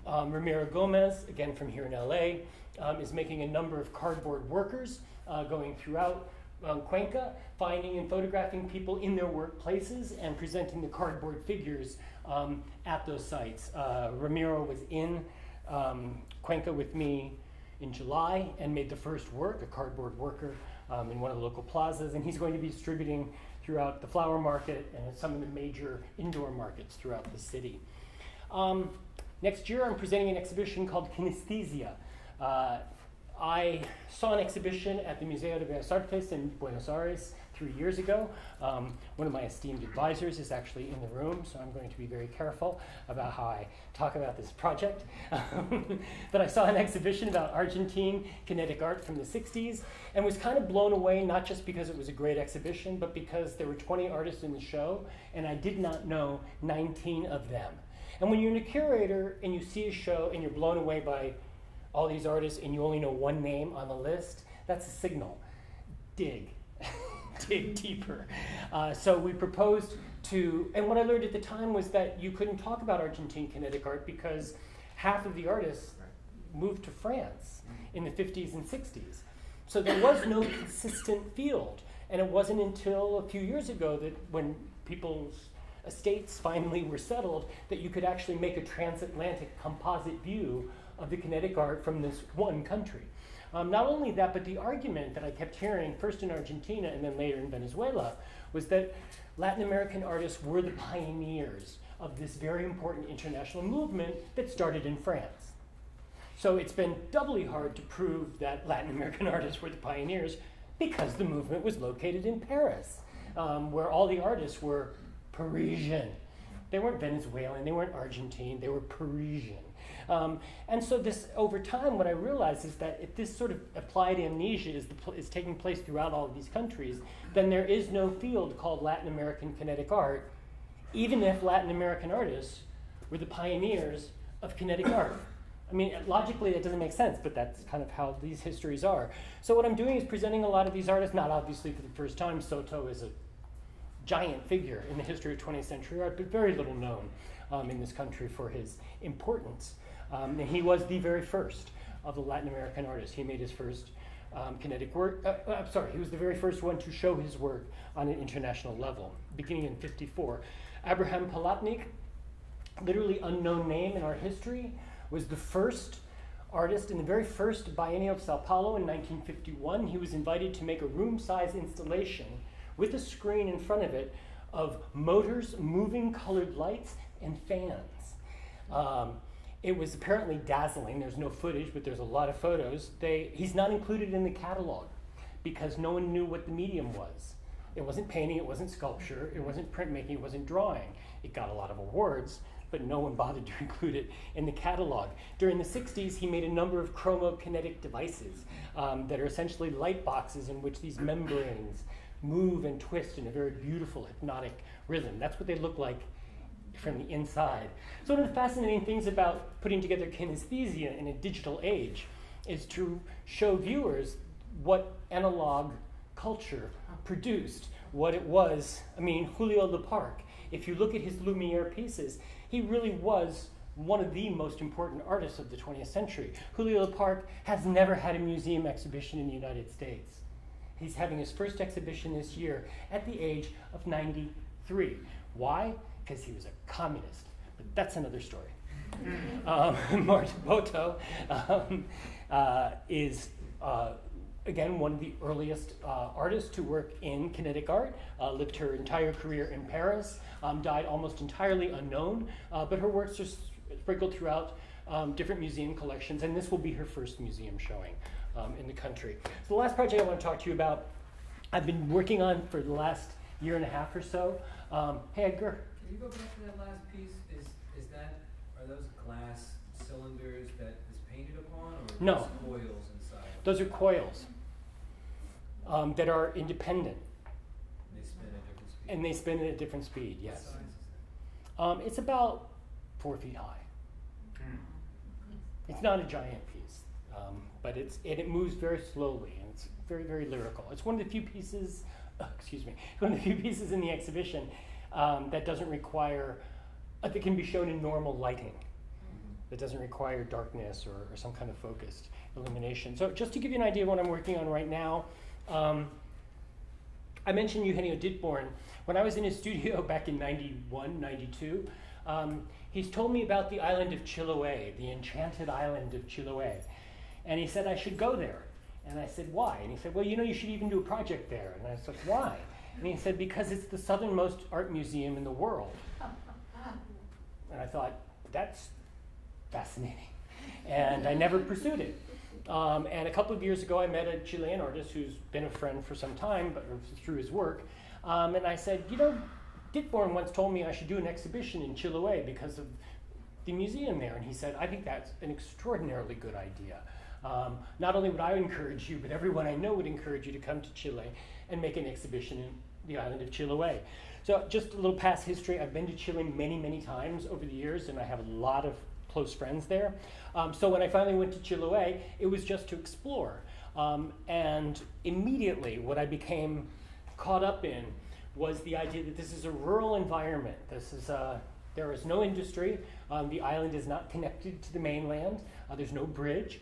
Ramiro Gomez, again from here in LA, is making a number of cardboard workers going throughout Cuenca, finding and photographing people in their workplaces and presenting the cardboard figures at those sites. Ramiro was in Cuenca with me in July and made the first work, a cardboard worker, in one of the local plazas, and he's going to be distributing throughout the flower market and at some of the major indoor markets throughout the city. Next year, I'm presenting an exhibition called Kinesthesia. I saw an exhibition at the Museo de Bellas Artes in Buenos Aires 3 years ago. One of my esteemed advisors is actually in the room, so I'm going to be very careful about how I talk about this project. But I saw an exhibition about Argentine kinetic art from the 60s and was kind of blown away, not just because it was a great exhibition, but because there were 20 artists in the show, and I did not know 19 of them. And when you're a curator and you see a show and you're blown away by all these artists and you only know one name on the list, that's a signal. Dig. Dig deeper. So we proposed to, and what I learned at the time was that you couldn't talk about Argentine kinetic art because half of the artists moved to France in the 50s and 60s. So there was no consistent field. And it wasn't until a few years ago that when people's estates finally were settled that you could actually make a transatlantic composite view of the kinetic art from this one country. Not only that, but the argument that I kept hearing, first in Argentina and then later in Venezuela, was that Latin American artists were the pioneers of this very important international movement that started in France. So it's been doubly hard to prove that Latin American artists were the pioneers because the movement was located in Paris, where all the artists were Parisian. They weren't Venezuelan, they weren't Argentine, they were Parisian. And so this, over time, what I realized is that if this sort of applied amnesia is taking place throughout all of these countries, then there is no field called Latin American kinetic art, even if Latin American artists were the pioneers of kinetic art. I mean, logically that doesn't make sense, but that's kind of how these histories are. So what I'm doing is presenting a lot of these artists, not obviously for the first time. Soto is a giant figure in the history of 20th century art, but very little known in this country for his importance. And he was the very first of the Latin American artists. He made his first kinetic work. He was the very first one to show his work on an international level, beginning in '54. Abraham Palatnik, literally unknown name in art history, was the first artist in the very first Biennial of Sao Paulo in 1951. He was invited to make a room-size installation with a screen in front of it of motors, moving colored lights, and fans. It was apparently dazzling. There's no footage, but there's a lot of photos. He's not included in the catalog because no one knew what the medium was. It wasn't painting, it wasn't sculpture, it wasn't printmaking, it wasn't drawing. It got a lot of awards, but no one bothered to include it in the catalog. During the 60s, he made a number of chromokinetic devices that are essentially light boxes in which these membranes move and twist in a very beautiful hypnotic rhythm. That's what they look like from the inside. So one of the fascinating things about putting together kinesthesia in a digital age is to show viewers what analog culture produced, what it was. I mean, Julio Leparc, if you look at his Lumiere pieces, he really was one of the most important artists of the 20th century. Julio Leparc has never had a museum exhibition in the United States. He's having his first exhibition this year at the age of 93. Why? Because he was a communist. But that's another story. Marta Boto is, again, one of the earliest artists to work in kinetic art, lived her entire career in Paris, died almost entirely unknown, but her works are sprinkled throughout different museum collections, and this will be her first museum showing in the country. So the last project I want to talk to you about, I've been working on for the last year and a half or so. Hey, Edgar. Can you go back to that last piece? Are those glass cylinders that is painted upon, or No. those coils inside? Those are coils that are independent. They spin at different speeds. And they spin at a different speed, What yes. size is that? It's about 4 feet high. It's not a giant piece, but it moves very slowly, and it's very, very lyrical. It's one of the few pieces, one of the few pieces in the exhibition that doesn't require, that can be shown in normal lighting, that doesn't require darkness or some kind of focused illumination. So just to give you an idea of what I'm working on right now, I mentioned Eugenio Dittborn. When I was in his studio back in 91, 92, he's told me about the island of Chiloé, the enchanted island of Chiloé. And he said I should go there And I said, why? And he said, well, you should even do a project there. And I was like, why? And he said, because it's the southernmost art museum in the world. And I thought, that's fascinating. And I never pursued it. And a couple of years ago, I met a Chilean artist who's been a friend for some time, but through his work. And I said, Ditborn once told me I should do an exhibition in Chiloé because of the museum there. And he said, I think that's an extraordinarily good idea. Not only would I encourage you, but everyone I know would encourage you to come to Chile and make an exhibition in the island of Chiloé. So just a little past history. I've been to Chile many, many times over the years, and I have a lot of close friends there. So when I finally went to Chiloé, it was just to explore. And immediately what I became caught up in was the idea that this is a rural environment. There is no industry. The island is not connected to the mainland. There's no bridge.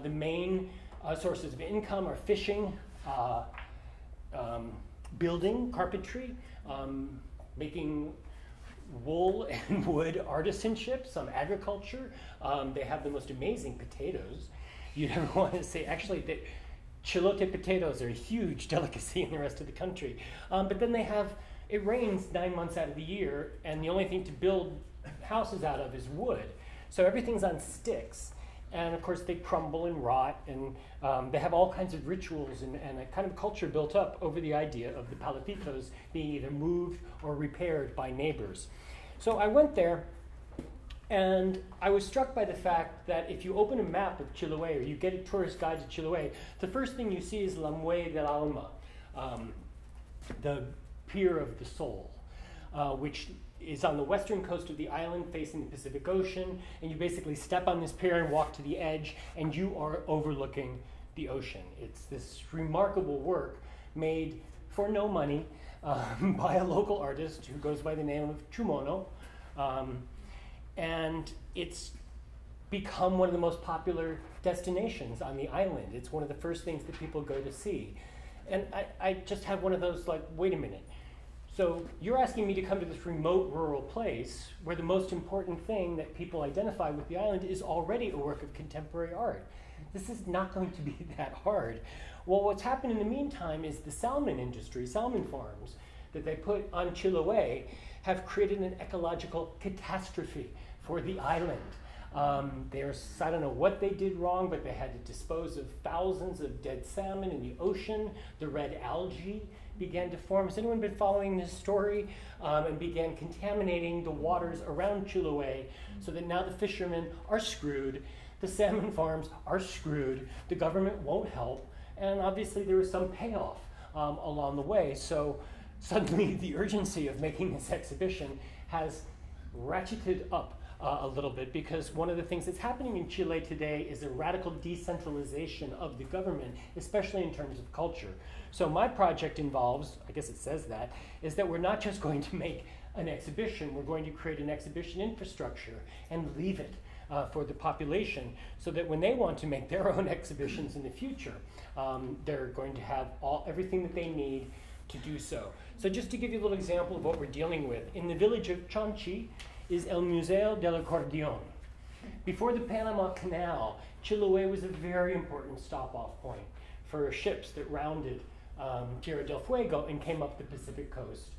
The main sources of income are fishing, building, carpentry, making wool and wood artisanship, some agriculture. They have the most amazing potatoes. You never want to say, actually, that chilote potatoes are a huge delicacy in the rest of the country. But then it rains 9 months out of the year, and the only thing to build houses out of is wood. So everything's on sticks. And of course, they crumble and rot, and they have all kinds of rituals and a kind of culture built up over the idea of the palafitos being either moved or repaired by neighbors. So I went there, and I was struck by the fact that if you open a map of Chiloé, or you get a tourist guide to Chiloé, the first thing you see is La Muelle del Alma, the Pier of the Soul, which is on the western coast of the island facing the Pacific Ocean, and you basically step on this pier and walk to the edge, and you are overlooking the ocean. It's this remarkable work made for no money by a local artist who goes by the name of Chumono, and it's become one of the most popular destinations on the island. It's one of the first things that people go to see. And I just had one of those, like, wait a minute. So you're asking me to come to this remote rural place where the most important thing that people identify with the island is already a work of contemporary art. This is not going to be that hard. Well, what's happened in the meantime is the salmon industry, salmon farms that they put on Chiloé have created an ecological catastrophe for the island. I don't know what they did wrong, but they had to dispose of thousands of dead salmon in the ocean. The red algae began to form. Has anyone been following this story? And began contaminating the waters around Chiloé, so that now the fishermen are screwed, the salmon farms are screwed, the government won't help, and obviously there was some payoff along the way. So suddenly the urgency of making this exhibition has ratcheted up a little bit, because one of the things that's happening in Chile today is a radical decentralization of the government, especially in terms of culture. So my project involves, I guess it says that, is that we're not just going to make an exhibition, we're going to create an exhibition infrastructure and leave it for the population, so that when they want to make their own exhibitions in the future, they're going to have everything that they need to do so. So just to give you a little example of what we're dealing with, in the village of Chonchi is El Museo del Acordeon. Before the Panama Canal, Chiloé was a very important stop-off point for ships that rounded Tierra del Fuego and came up the Pacific coast,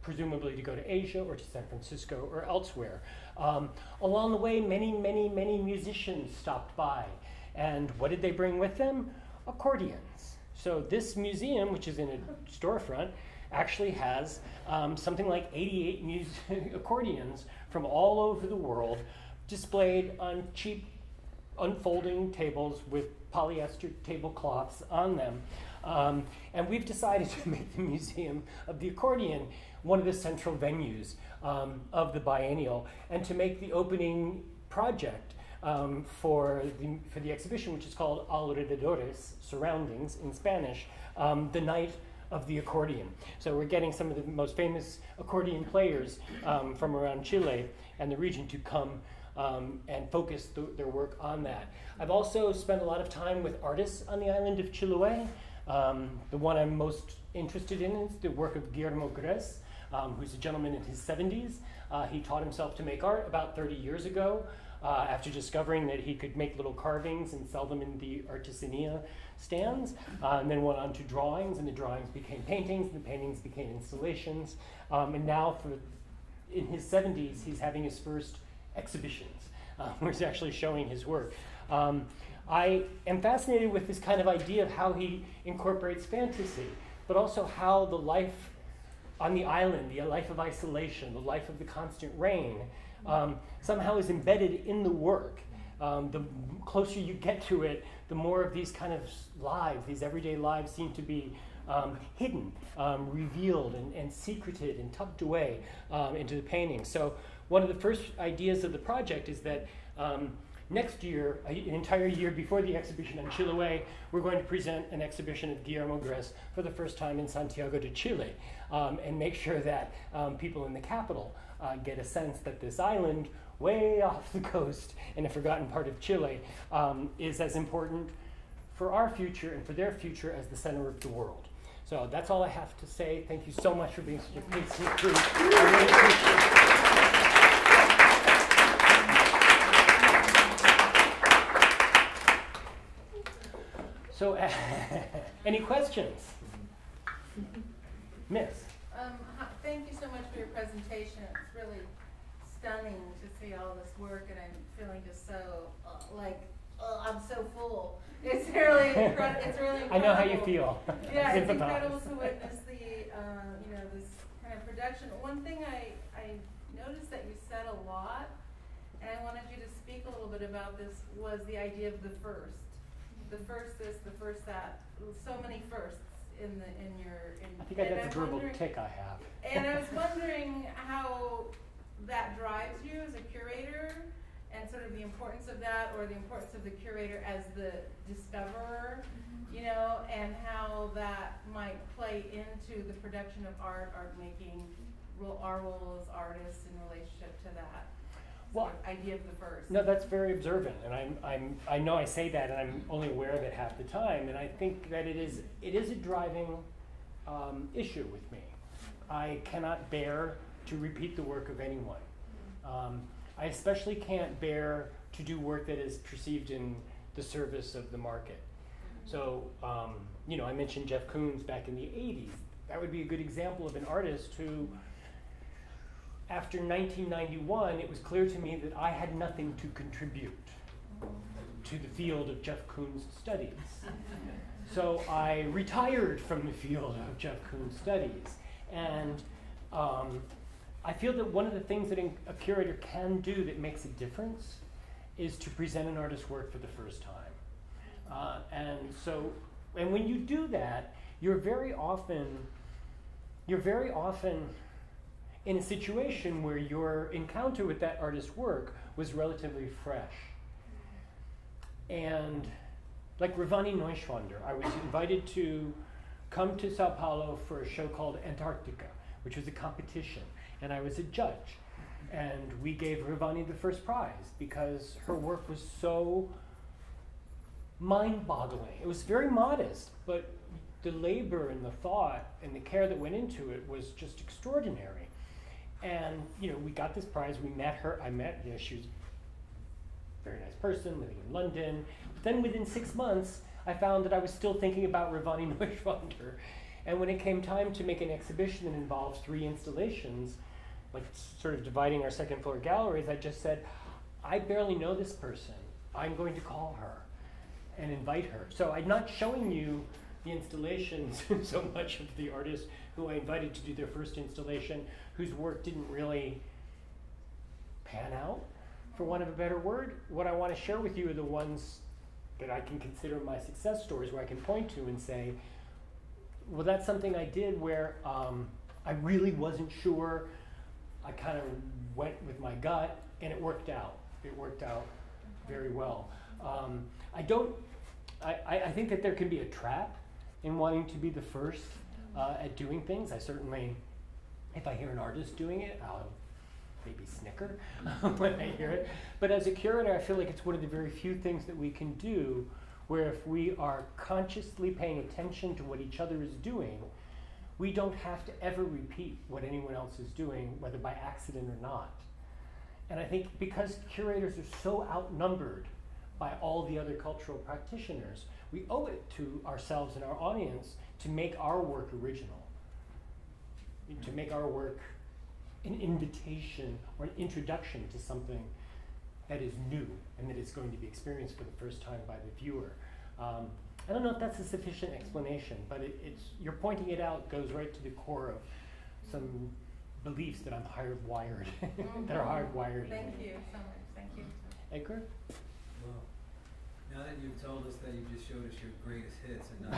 presumably to go to Asia or to San Francisco or elsewhere. Along the way, many, many, many musicians stopped by. And what did they bring with them? Accordions. So this museum, which is in a storefront, actually has something like 88 accordions from all over the world displayed on cheap unfolding tables with polyester tablecloths on them. And we've decided to make the Museum of the Accordion one of the central venues of the biennial, and to make the opening project for the exhibition, which is called Alrededores, Surroundings in Spanish, the Night of the Accordion. So we're getting some of the most famous accordion players from around Chile and the region to come and focus their work on that. I've also spent a lot of time with artists on the island of Chiloé. The one I'm most interested in is the work of Guillermo Gres, who's a gentleman in his 70s. He taught himself to make art about 30 years ago. after discovering that he could make little carvings and sell them in the artisania stands, and then went on to drawings, and the drawings became paintings, and the paintings became installations, and now in his 70s, he's having his first exhibitions, where he's actually showing his work. I am fascinated with this kind of idea of how he incorporates fantasy, but also how the life on the island, the life of isolation, the life of the constant rain, somehow is embedded in the work. The closer you get to it, the more of these kind of lives, these everyday lives, seem to be hidden, revealed, and secreted and tucked away into the painting. So one of the first ideas of the project is that next year, an entire year before the exhibition in Chiloé, we're going to present an exhibition of Guillermo Gres for the first time in Santiago de Chile, and make sure that people in the capital get a sense that this island way off the coast in a forgotten part of Chile is as important for our future and for their future as the center of the world. So that's all I have to say. Thank you so much for being such a patient crew. I really appreciate it. So, any questions? Miss? Thank you so much for your presentation. It's really stunning to see all this work, and I'm feeling just so I'm so full. It's really incredible. It's really incredible. I know how you feel. Yeah, it's incredible to witness the this kind of production. One thing I noticed that you said a lot, and I wanted you to speak a little bit about this, was the idea of the first. The first this, the first that. So many firsts in your. I think that's a verbal tick I have. And I was wondering how that drives you as a curator, and sort of the importance of that, or the importance of the curator as the discoverer, and how that might play into the production of art making, our role as artists in relationship to that. Well, idea of the first. No, that's very observant, and I know I say that, and I'm only aware of it half the time, and I think that it is a driving issue with me. I cannot bear to repeat the work of anyone. I especially can't bear to do work that is perceived in the service of the market. So, I mentioned Jeff Koons back in the 80s. That would be a good example of an artist who, after 1991, it was clear to me that I had nothing to contribute to the field of Jeff Koons studies. So I retired from the field of Jeff Koons studies. And I feel that one of the things that a curator can do that makes a difference is to present an artist's work for the first time. And when you do that, you're very often in a situation where your encounter with that artist's work was relatively fresh. And like Ravani Neuschwander, I was invited to come to Sao Paulo for a show called Antarctica, which was a competition, and I was a judge. And we gave Ravani the first prize because her work was so mind-boggling. It was very modest, but the labor and the thought and the care that went into it was just extraordinary. And, we got this prize, we met her, she was a very nice person, living in London. But then within 6 months, I found that I was still thinking about Ravani Neuschwander. And when it came time to make an exhibition that involves 3 installations, like sort of dividing our second floor galleries, I just said, I barely know this person. I'm going to call her and invite her. So I'm not showing you the installations so much of the artists who I invited to do their first installation, whose work didn't really pan out, for want of a better word. What I want to share with you are the ones that I can consider my success stories, where I can point to and say, well, that's something I did where I really wasn't sure. I kind of went with my gut, and it worked out. It worked out very well. I think that there can be a trap in wanting to be the first at doing things. I certainly, if I hear an artist doing it, I'll maybe snicker when I hear it. But as a curator, I feel like it's one of the very few things that we can do where if we are consciously paying attention to what each other is doing, we don't have to ever repeat what anyone else is doing, whether by accident or not. And I think because curators are so outnumbered by all the other cultural practitioners, we owe it to ourselves and our audience to make our work original, to make our work an invitation or an introduction to something that is new and that is going to be experienced for the first time by the viewer. I don't know if that's a sufficient explanation, but you're pointing it out goes right to the core of some beliefs that I'm hardwired, that are hardwired. Thank you so much. Thank you. Edgar? Well, now that you've told us that you just showed us your greatest hits and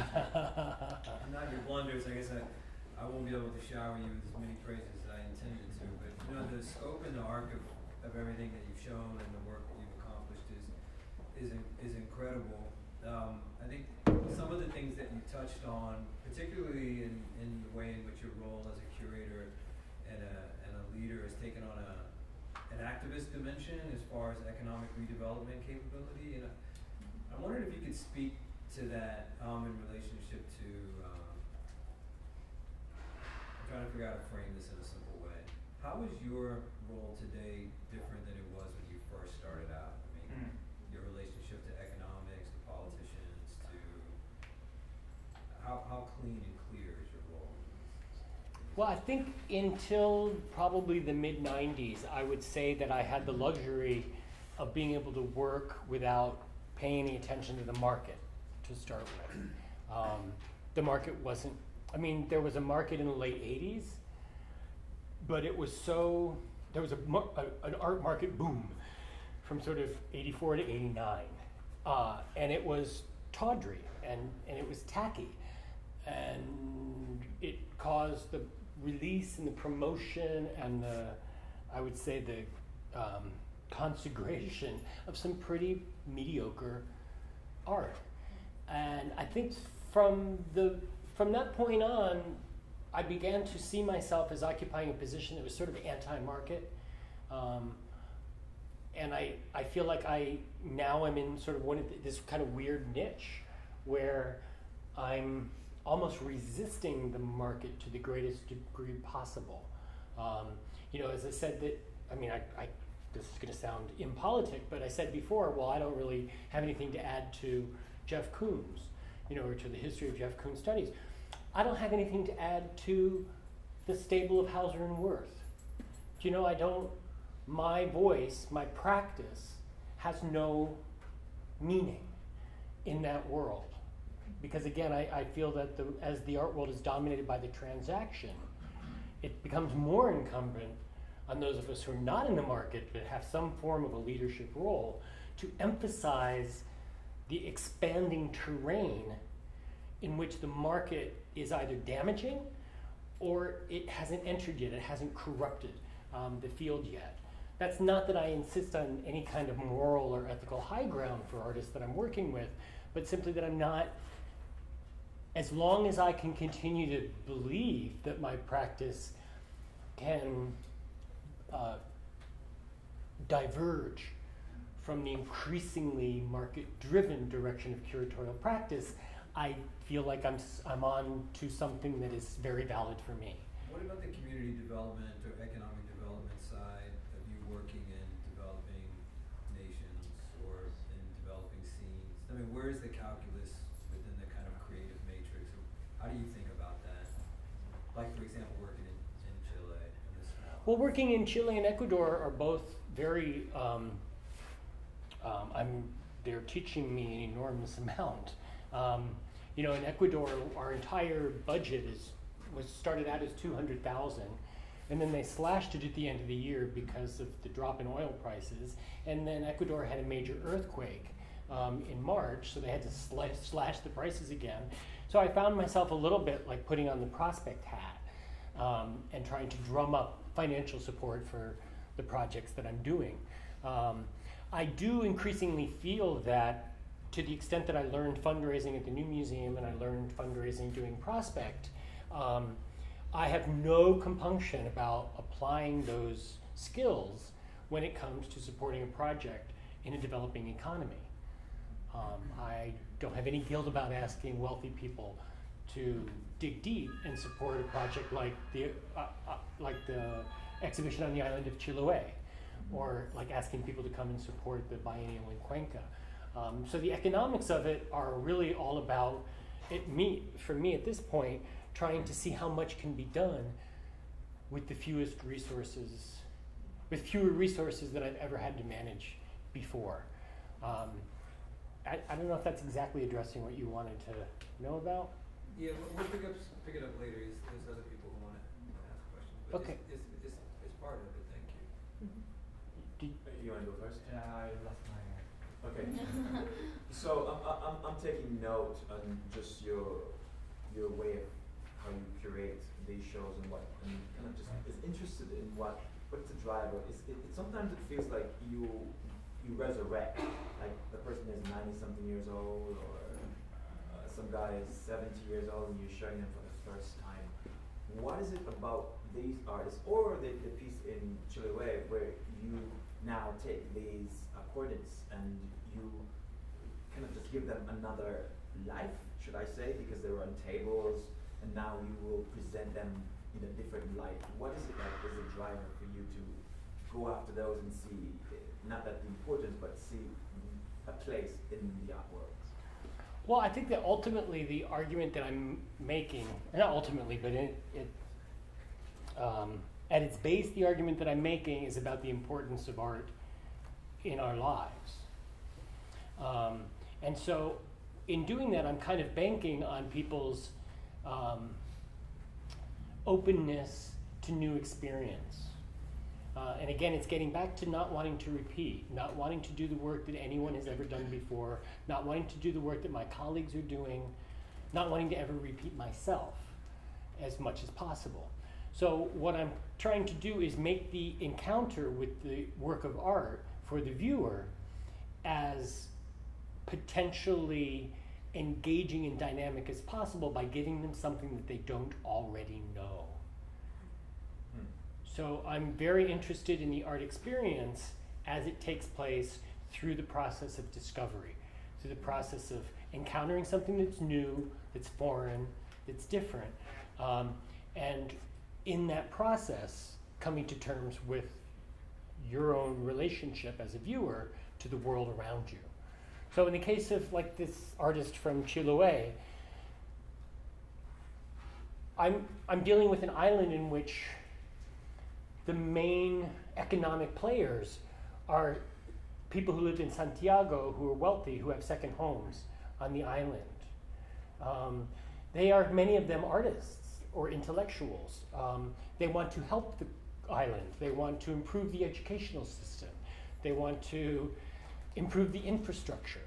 not your blunders, I guess I won't be able to shower you with as many praises as I intended to. But you know, the scope and the arc of everything that you've shown and the work that you've accomplished is incredible. I think some of the things that you touched on, particularly in the way in which your role as a curator and a leader has taken on an activist dimension as far as economic redevelopment capability. And I wondered if you could speak to that in relationship to, I'm trying to figure out how to frame this in a simple way. How is your role today different than it was when you first started out? I mean, your relationship to economics, to politicians, to how clean and clear is your role? Well, I think until probably the mid-90s, I would say that I had the luxury of being able to work without paying any attention to the market to start with. The market wasn't, I mean, there was a market in the late 80s, but it was so, there was an art market boom from sort of 84 to 89. And it was tawdry and it was tacky. And it caused the release and the promotion and I would say the consecration of some pretty mediocre art. And I think from that point on, I began to see myself as occupying a position that was sort of anti-market. And I feel like now I'm in sort of this kind of weird niche where I'm almost resisting the market to the greatest degree possible. As I said that, this is going to sound impolitic, but I said before, well, I don't really have anything to add to Jeff Koons, or to the history of Jeff Koons studies. I don't have anything to add to the stable of Hauser and Wirth. My voice, my practice has no meaning in that world. Because again, I feel that as the art world is dominated by the transaction, it becomes more incumbent on those of us who are not in the market but have some form of a leadership role to emphasize the expanding terrain in which the market is either damaging or it hasn't entered yet, it hasn't corrupted the field yet. That's not that I insist on any kind of moral or ethical high ground for artists that I'm working with, but simply that I'm not, as long as I can continue to believe that my practice can diverge from the increasingly market-driven direction of curatorial practice, I feel like I'm on to something that is very valid for me. What about the community development or economic development side of you working in developing nations or in developing scenes? I mean, where is the calculus within the kind of creative matrix? How do you think about that? Like, for example, working in Chile. Well, working in Chile and Ecuador are both very, they're teaching me an enormous amount. In Ecuador, our entire budget was started out as $200,000, and then they slashed it at the end of the year because of the drop in oil prices. And then Ecuador had a major earthquake in March, so they had to slash the prices again. So I found myself a little bit like putting on the prospect hat and trying to drum up financial support for the projects that I'm doing. I do increasingly feel that to the extent that I learned fundraising at the New Museum and I learned fundraising doing Prospect, I have no compunction about applying those skills when it comes to supporting a project in a developing economy. I don't have any guilt about asking wealthy people to dig deep and support a project like the exhibition on the island of Chiloé, or like asking people to come and support the biennial in Cuenca. So the economics of it are really all about for me at this point, trying to see how much can be done with the fewest resources, with fewer resources than I've ever had to manage before. I don't know if that's exactly addressing what you wanted to know about. Yeah, we'll pick it up later. There's other people who want to ask questions. But Okay. It's part of it. Thank you. You want to go first? Yeah, I lost my. Okay. So I'm taking note on just your way of how you curate these shows and kind of just is interested in what's the driver. Sometimes it feels like you resurrect, like the person is 90-something years old, or some guy is 70 years old and you're showing them for the first time. What is it about these artists, or the piece in Stairway, where you now take these accordance and you kind of just give them another life, should I say, because they were on tables, and now you will present them in a different light? What is it that is a driver for you to go after those and see, not that the importance, but see a place in the artworks? Well, I think that ultimately the argument that I'm making, not ultimately, but at its base, the argument that I'm making is about the importance of art in our lives. And so in doing that, I'm kind of banking on people's openness to new experience. And again, it's getting back to not wanting to repeat, not wanting to do the work that anyone has ever done before, not wanting to do the work that my colleagues are doing, not wanting to ever repeat myself as much as possible. So what I'm trying to do is make the encounter with the work of art for the viewer as potentially engaging and dynamic as possible by giving them something that they don't already know. So I'm very interested in the art experience as it takes place through the process of discovery, through the process of encountering something that's new, that's foreign, that's different, and in that process, coming to terms with your own relationship as a viewer to the world around you. So in the case of like this artist from Chiloé, I'm dealing with an island in which the main economic players are people who lived in Santiago, who are wealthy, who have second homes on the island. They are, many of them, artists or intellectuals. They want to help the island. They want to improve the educational system. They want to improve the infrastructure.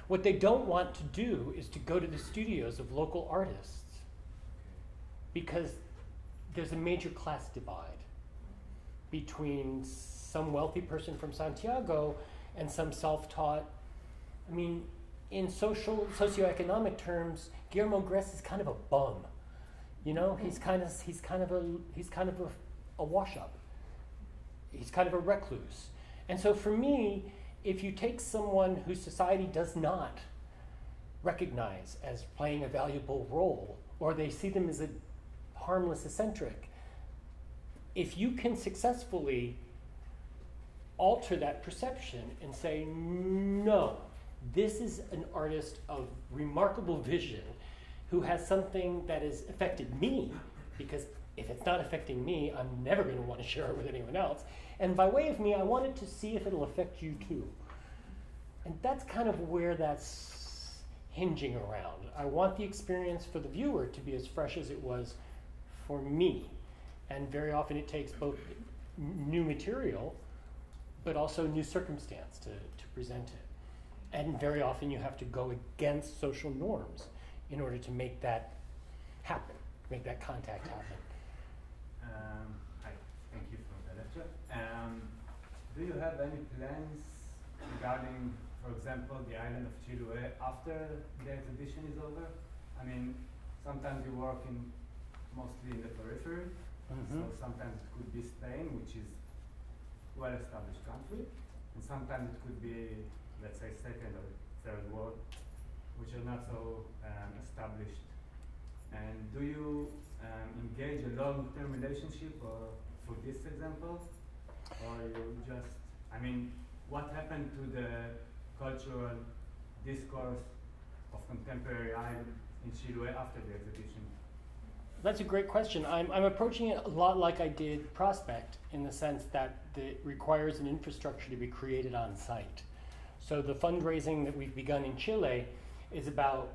What they don't want to do is to go to the studios of local artists, because there's a major class divide between some wealthy person from Santiago and some self-taught. I mean, in socioeconomic terms, Guillermo Gress is kind of a bum. You know, he's kind of a wash-up. He's kind of a recluse. And so for me, if you take someone whose society does not recognize as playing a valuable role, or they see them as a harmless eccentric, if you can successfully alter that perception and say, no, this is an artist of remarkable vision who has something that has affected me, because if it's not affecting me, I'm never going to want to share it with anyone else. And by way of me, I wanted to see if it'll affect you too. And that's kind of where that's hinging around. I want the experience for the viewer to be as fresh as it was for me. And very often it takes both new material, but also new circumstance to present it. And very often you have to go against social norms in order to make that happen, make that contact happen. Hi, thank you for the lecture. Do you have any plans regarding, for example, the island of Chiloé after the exhibition is over? I mean, sometimes you work mostly in the periphery, so sometimes it could be Spain, which is well-established country, and sometimes it could be, let's say, second or third world, which are not so established. And do you engage a long-term relationship for this example? or you just, I mean, what happened to the cultural discourse of contemporary art in Chile after the exhibition? That's a great question. I'm approaching it a lot like I did Prospect, in the sense that it requires an infrastructure to be created on site. So the fundraising that we've begun in Chile is about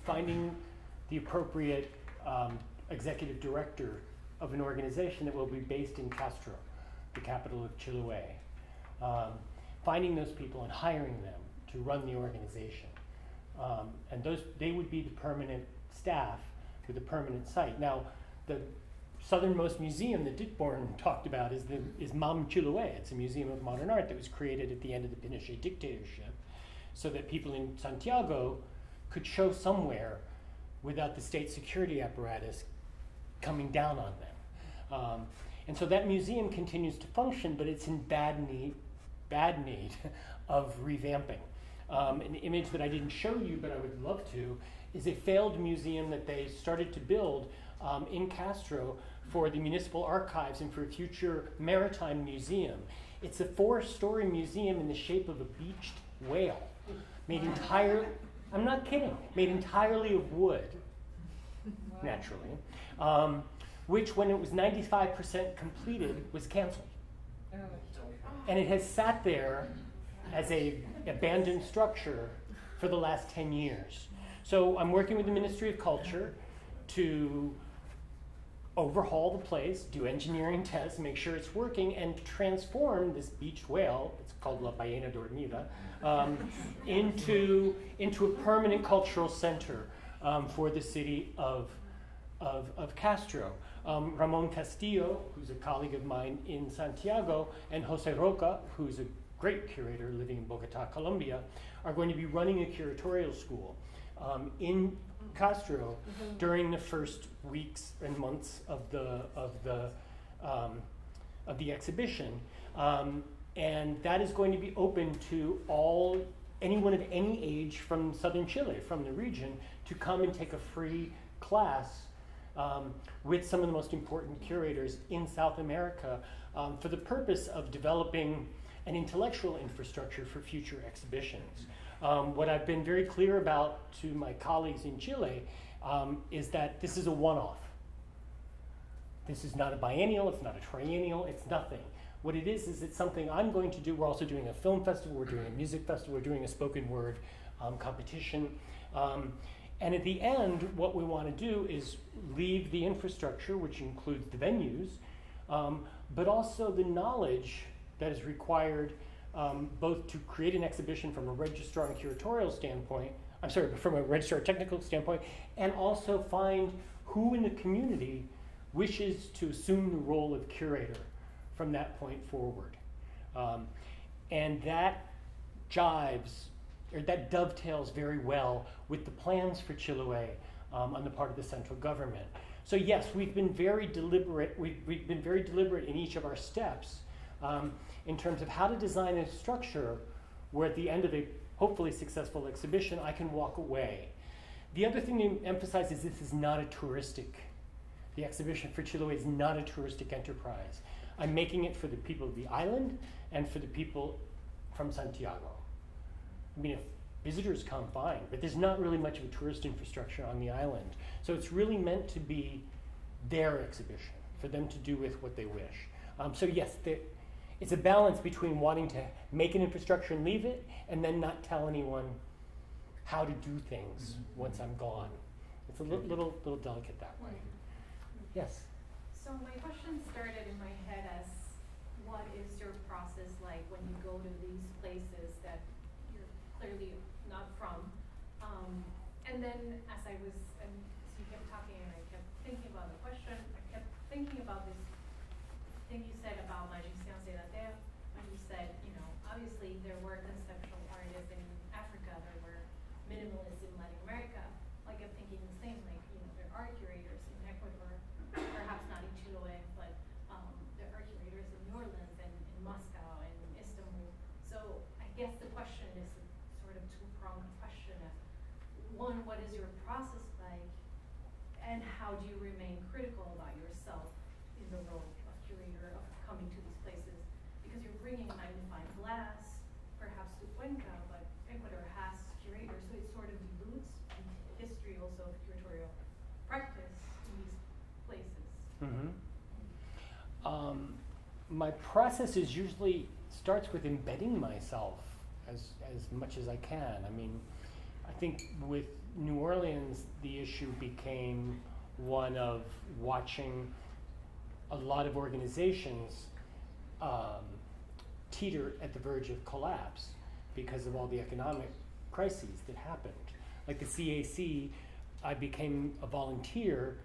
finding the appropriate executive director of an organization that will be based in Castro, the capital of Chiloé. Finding those people and hiring them to run the organization. And they would be the permanent staff with a permanent site. Now, the southernmost museum that Ditborn talked about is MAM Chiloé. It's a museum of modern art that was created at the end of the Pinochet dictatorship, so that people in Santiago could show somewhere without the state security apparatus coming down on them. And so that museum continues to function, but it's in bad need of revamping. An image that I didn't show you, but I would love to, is a failed museum that they started to build in Castro for the municipal archives and for a future maritime museum. It's a 4-story museum in the shape of a beached whale, made entirely, I'm not kidding, made entirely of wood, naturally, which when it was 95% completed was canceled. And it has sat there as an abandoned structure for the last 10 years. So I'm working with the Ministry of Culture to overhaul the place, do engineering tests, make sure it's working, and transform this beached whale, it's called La Ballena Dormida, into a permanent cultural center for the city of Castro. Ramon Castillo, who's a colleague of mine in Santiago, and Jose Roca, who's a great curator living in Bogota, Colombia, are going to be running a curatorial school in Castro during the first weeks and months of the exhibition, and that is going to be open to anyone of any age from southern Chile, from the region, to come and take a free class with some of the most important curators in South America for the purpose of developing an intellectual infrastructure for future exhibitions. What I've been very clear about to my colleagues in Chile is that this is a one-off. This is not a biennial, it's not a triennial, it's nothing. What it is it's something I'm going to do. We're also doing a film festival, we're doing a music festival, we're doing a spoken word competition. And at the end, what we want to do is leave the infrastructure, which includes the venues, but also the knowledge that is required both to create an exhibition from a registrar and curatorial standpoint, from a registrar technical standpoint, and also find who in the community wishes to assume the role of curator from that point forward. And that that dovetails very well with the plans for Chiloé on the part of the central government. So yes, we've been very deliberate. We've been very deliberate in each of our steps in terms of how to design a structure where at the end of a hopefully successful exhibition, I can walk away. The other thing to emphasize is this is not a the exhibition for Chiloé is not a touristic enterprise. I'm making it for the people of the island and for the people from Santiago. I mean, if visitors come, fine, but there's not really much of a tourist infrastructure on the island. So it's really meant to be their exhibition, for them to do with what they wish. So yes, it's a balance between wanting to make an infrastructure and leave it, and then not tell anyone how to do things once I'm gone. It's a little delicate that way. Yes? So my question started in my head as, what is your process like when you go to these places that you're clearly not from? And then as you kept talking and I kept thinking about the question, I kept thinking about this thing you said about Magicien de la Terre, when you said, obviously there were conceptual artists in Africa, there were minimalists in Latin America. I kept thinking the same, there are curators in Ecuador, perhaps not in Chiloé, but there are curators in New Orleans and in Moscow and in Istanbul. So I guess the question is a sort of two-pronged question of, one, what is your process like, and how do you remain critical about yourself in the role of bringing a magnifying glass, perhaps to Cuenca, but Ecuador has curators, so it sort of dilutes the history also of curatorial practice in these places. My process is usually starts with embedding myself as much as I can. I mean, I think with New Orleans, the issue became one of watching a lot of organizations teeter at the verge of collapse because of all the economic crises that happened. Like the CAC, I became a volunteer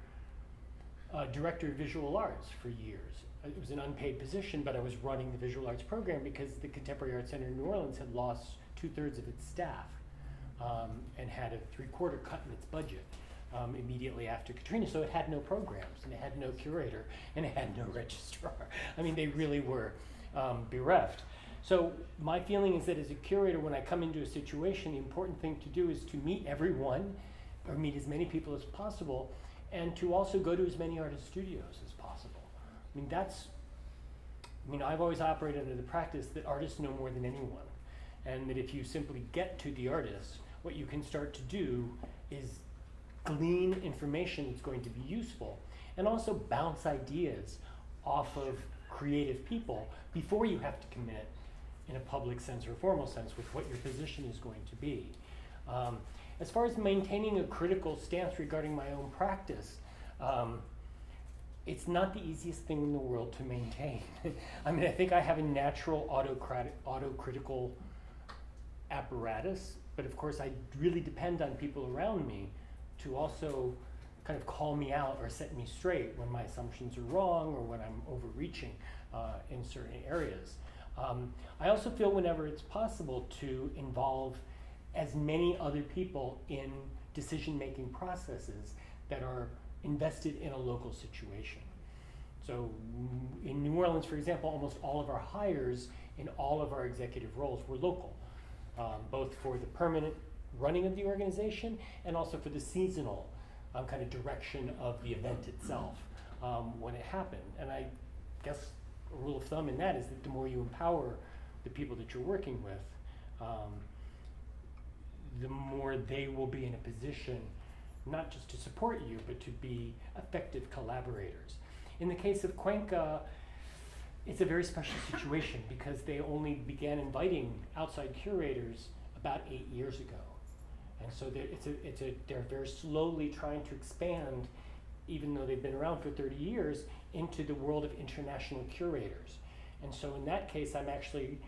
director of visual arts for years. It was an unpaid position, but I was running the visual arts program because the Contemporary Arts Center in New Orleans had lost 2/3 of its staff and had a 3/4 cut in its budget immediately after Katrina. So it had no programs, and it had no curator, and it had no registrar. I mean, they really were bereft. So my feeling is that as a curator, when I come into a situation, the important thing to do is to meet everyone, or meet as many people as possible, and to also go to as many artist studios as possible. I mean, I've always operated under the practice that artists know more than anyone, and that if you simply get to the artists, what you can start to do is glean information that's going to be useful, and also bounce ideas off of creative people before you have to commit in a public sense or formal sense with what your position is going to be. As far as maintaining a critical stance regarding my own practice, it's not the easiest thing in the world to maintain. I mean, I think I have a natural autocritical apparatus, but of course I really depend on people around me to also kind of call me out or set me straight when my assumptions are wrong or when I'm overreaching in certain areas. I also feel whenever it's possible to involve as many other people in decision-making processes that are invested in a local situation. So in New Orleans, for example, almost all of our hires in all of our executive roles were local, both for the permanent running of the organization and also for the seasonal kind of direction of the event itself when it happened. And I guess a rule of thumb in that is that the more you empower the people that you're working with, the more they will be in a position not just to support you, but to be effective collaborators. In the case of Cuenca, it's a very special situation because they only began inviting outside curators about 8 years ago. And so they're very slowly trying to expand, even though they've been around for 30 years, into the world of international curators. And so in that case, I'm actually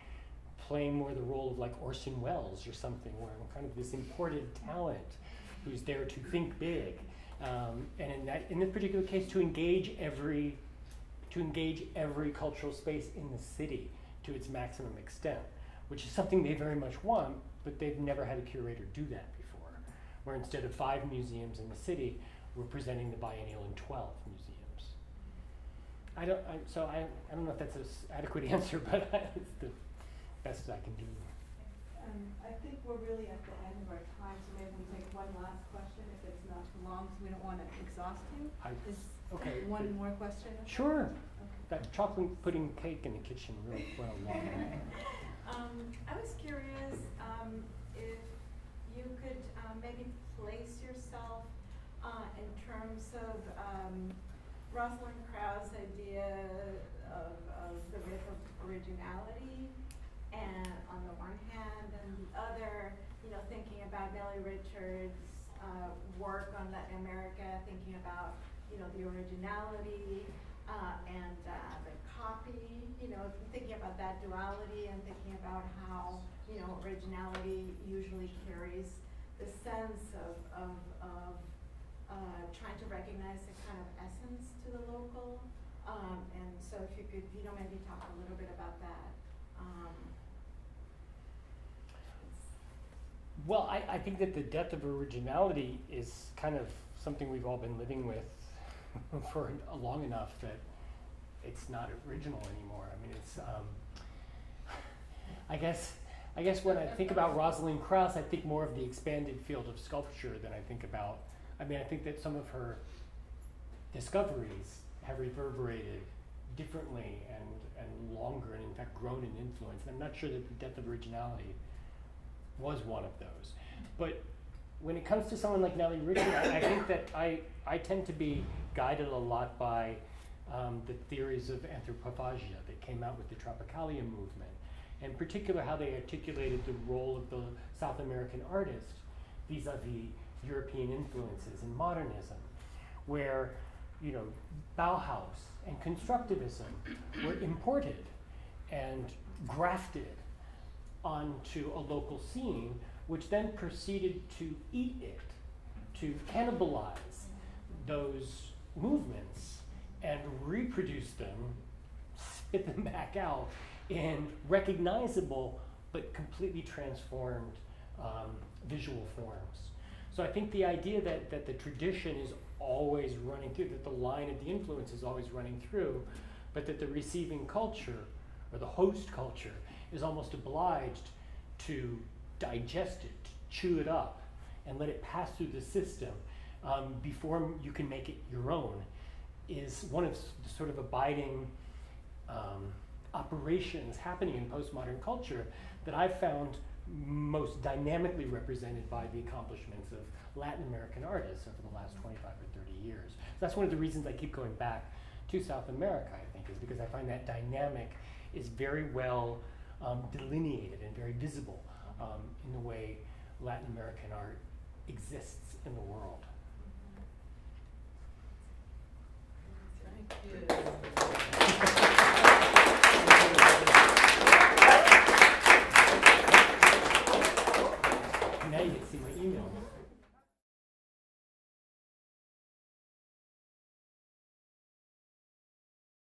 playing more the role of like Orson Welles or something, where I'm kind of this imported talent who's there to think big. And in this particular case, to engage every cultural space in the city to its maximum extent, which is something they very much want, but they've never had a curator do that before, where instead of 5 museums in the city, we're presenting the biennial in 12 museums. I don't know if that's an adequate answer, but it's the best I can do. I think we're really at the end of our time, so maybe we take one last question if it's not too long, so we don't want to exhaust you. Okay. One more question? Sure. Okay. That chocolate pudding cake in the kitchen really went a long way. I was curious if you could maybe place yourself in terms of Rosalind Krause's idea of the myth of originality, and on the one hand, and the other, thinking about Nellie Richards' work on Latin America, thinking about, the originality and the copy, thinking about that duality and thinking about how, originality usually carries the sense of trying to recognize the kind of essence to the local. And so if you could, maybe talk a little bit about that. Well, I think that the death of originality is kind of something we've all been living with for long enough that it's not original anymore. I mean, it's, I guess when I think about Rosalind Krause, I think more of the expanded field of sculpture than I think about, I think that some of her discoveries have reverberated differently and longer, and in fact grown in influence. And I'm not sure that the death of originality was one of those. But when it comes to someone like Nalini, I think that I tend to be guided a lot by the theories of anthropophagia that came out with the Tropicalia movement, and in particular how they articulated the role of the South American artist vis-a-vis European influences in modernism, where, you know, Bauhaus and constructivism were imported and grafted onto a local scene, which then proceeded to eat it, to cannibalize those movements and reproduce them, spit them back out in recognizable but completely transformed visual forms. So I think the idea that the tradition is always running through, that the line of the influence is always running through, but that the receiving culture, or the host culture, is almost obliged to digest it, to chew it up, and let it pass through the system before you can make it your own, is one of the sort of abiding operations happening in postmodern culture that I've found most dynamically represented by the accomplishments of Latin American artists over the last 25 or 30 years. So that's one of the reasons I keep going back to South America, I think, is because I find that dynamic is very well delineated and very visible in the way Latin American art exists in the world. Thank you.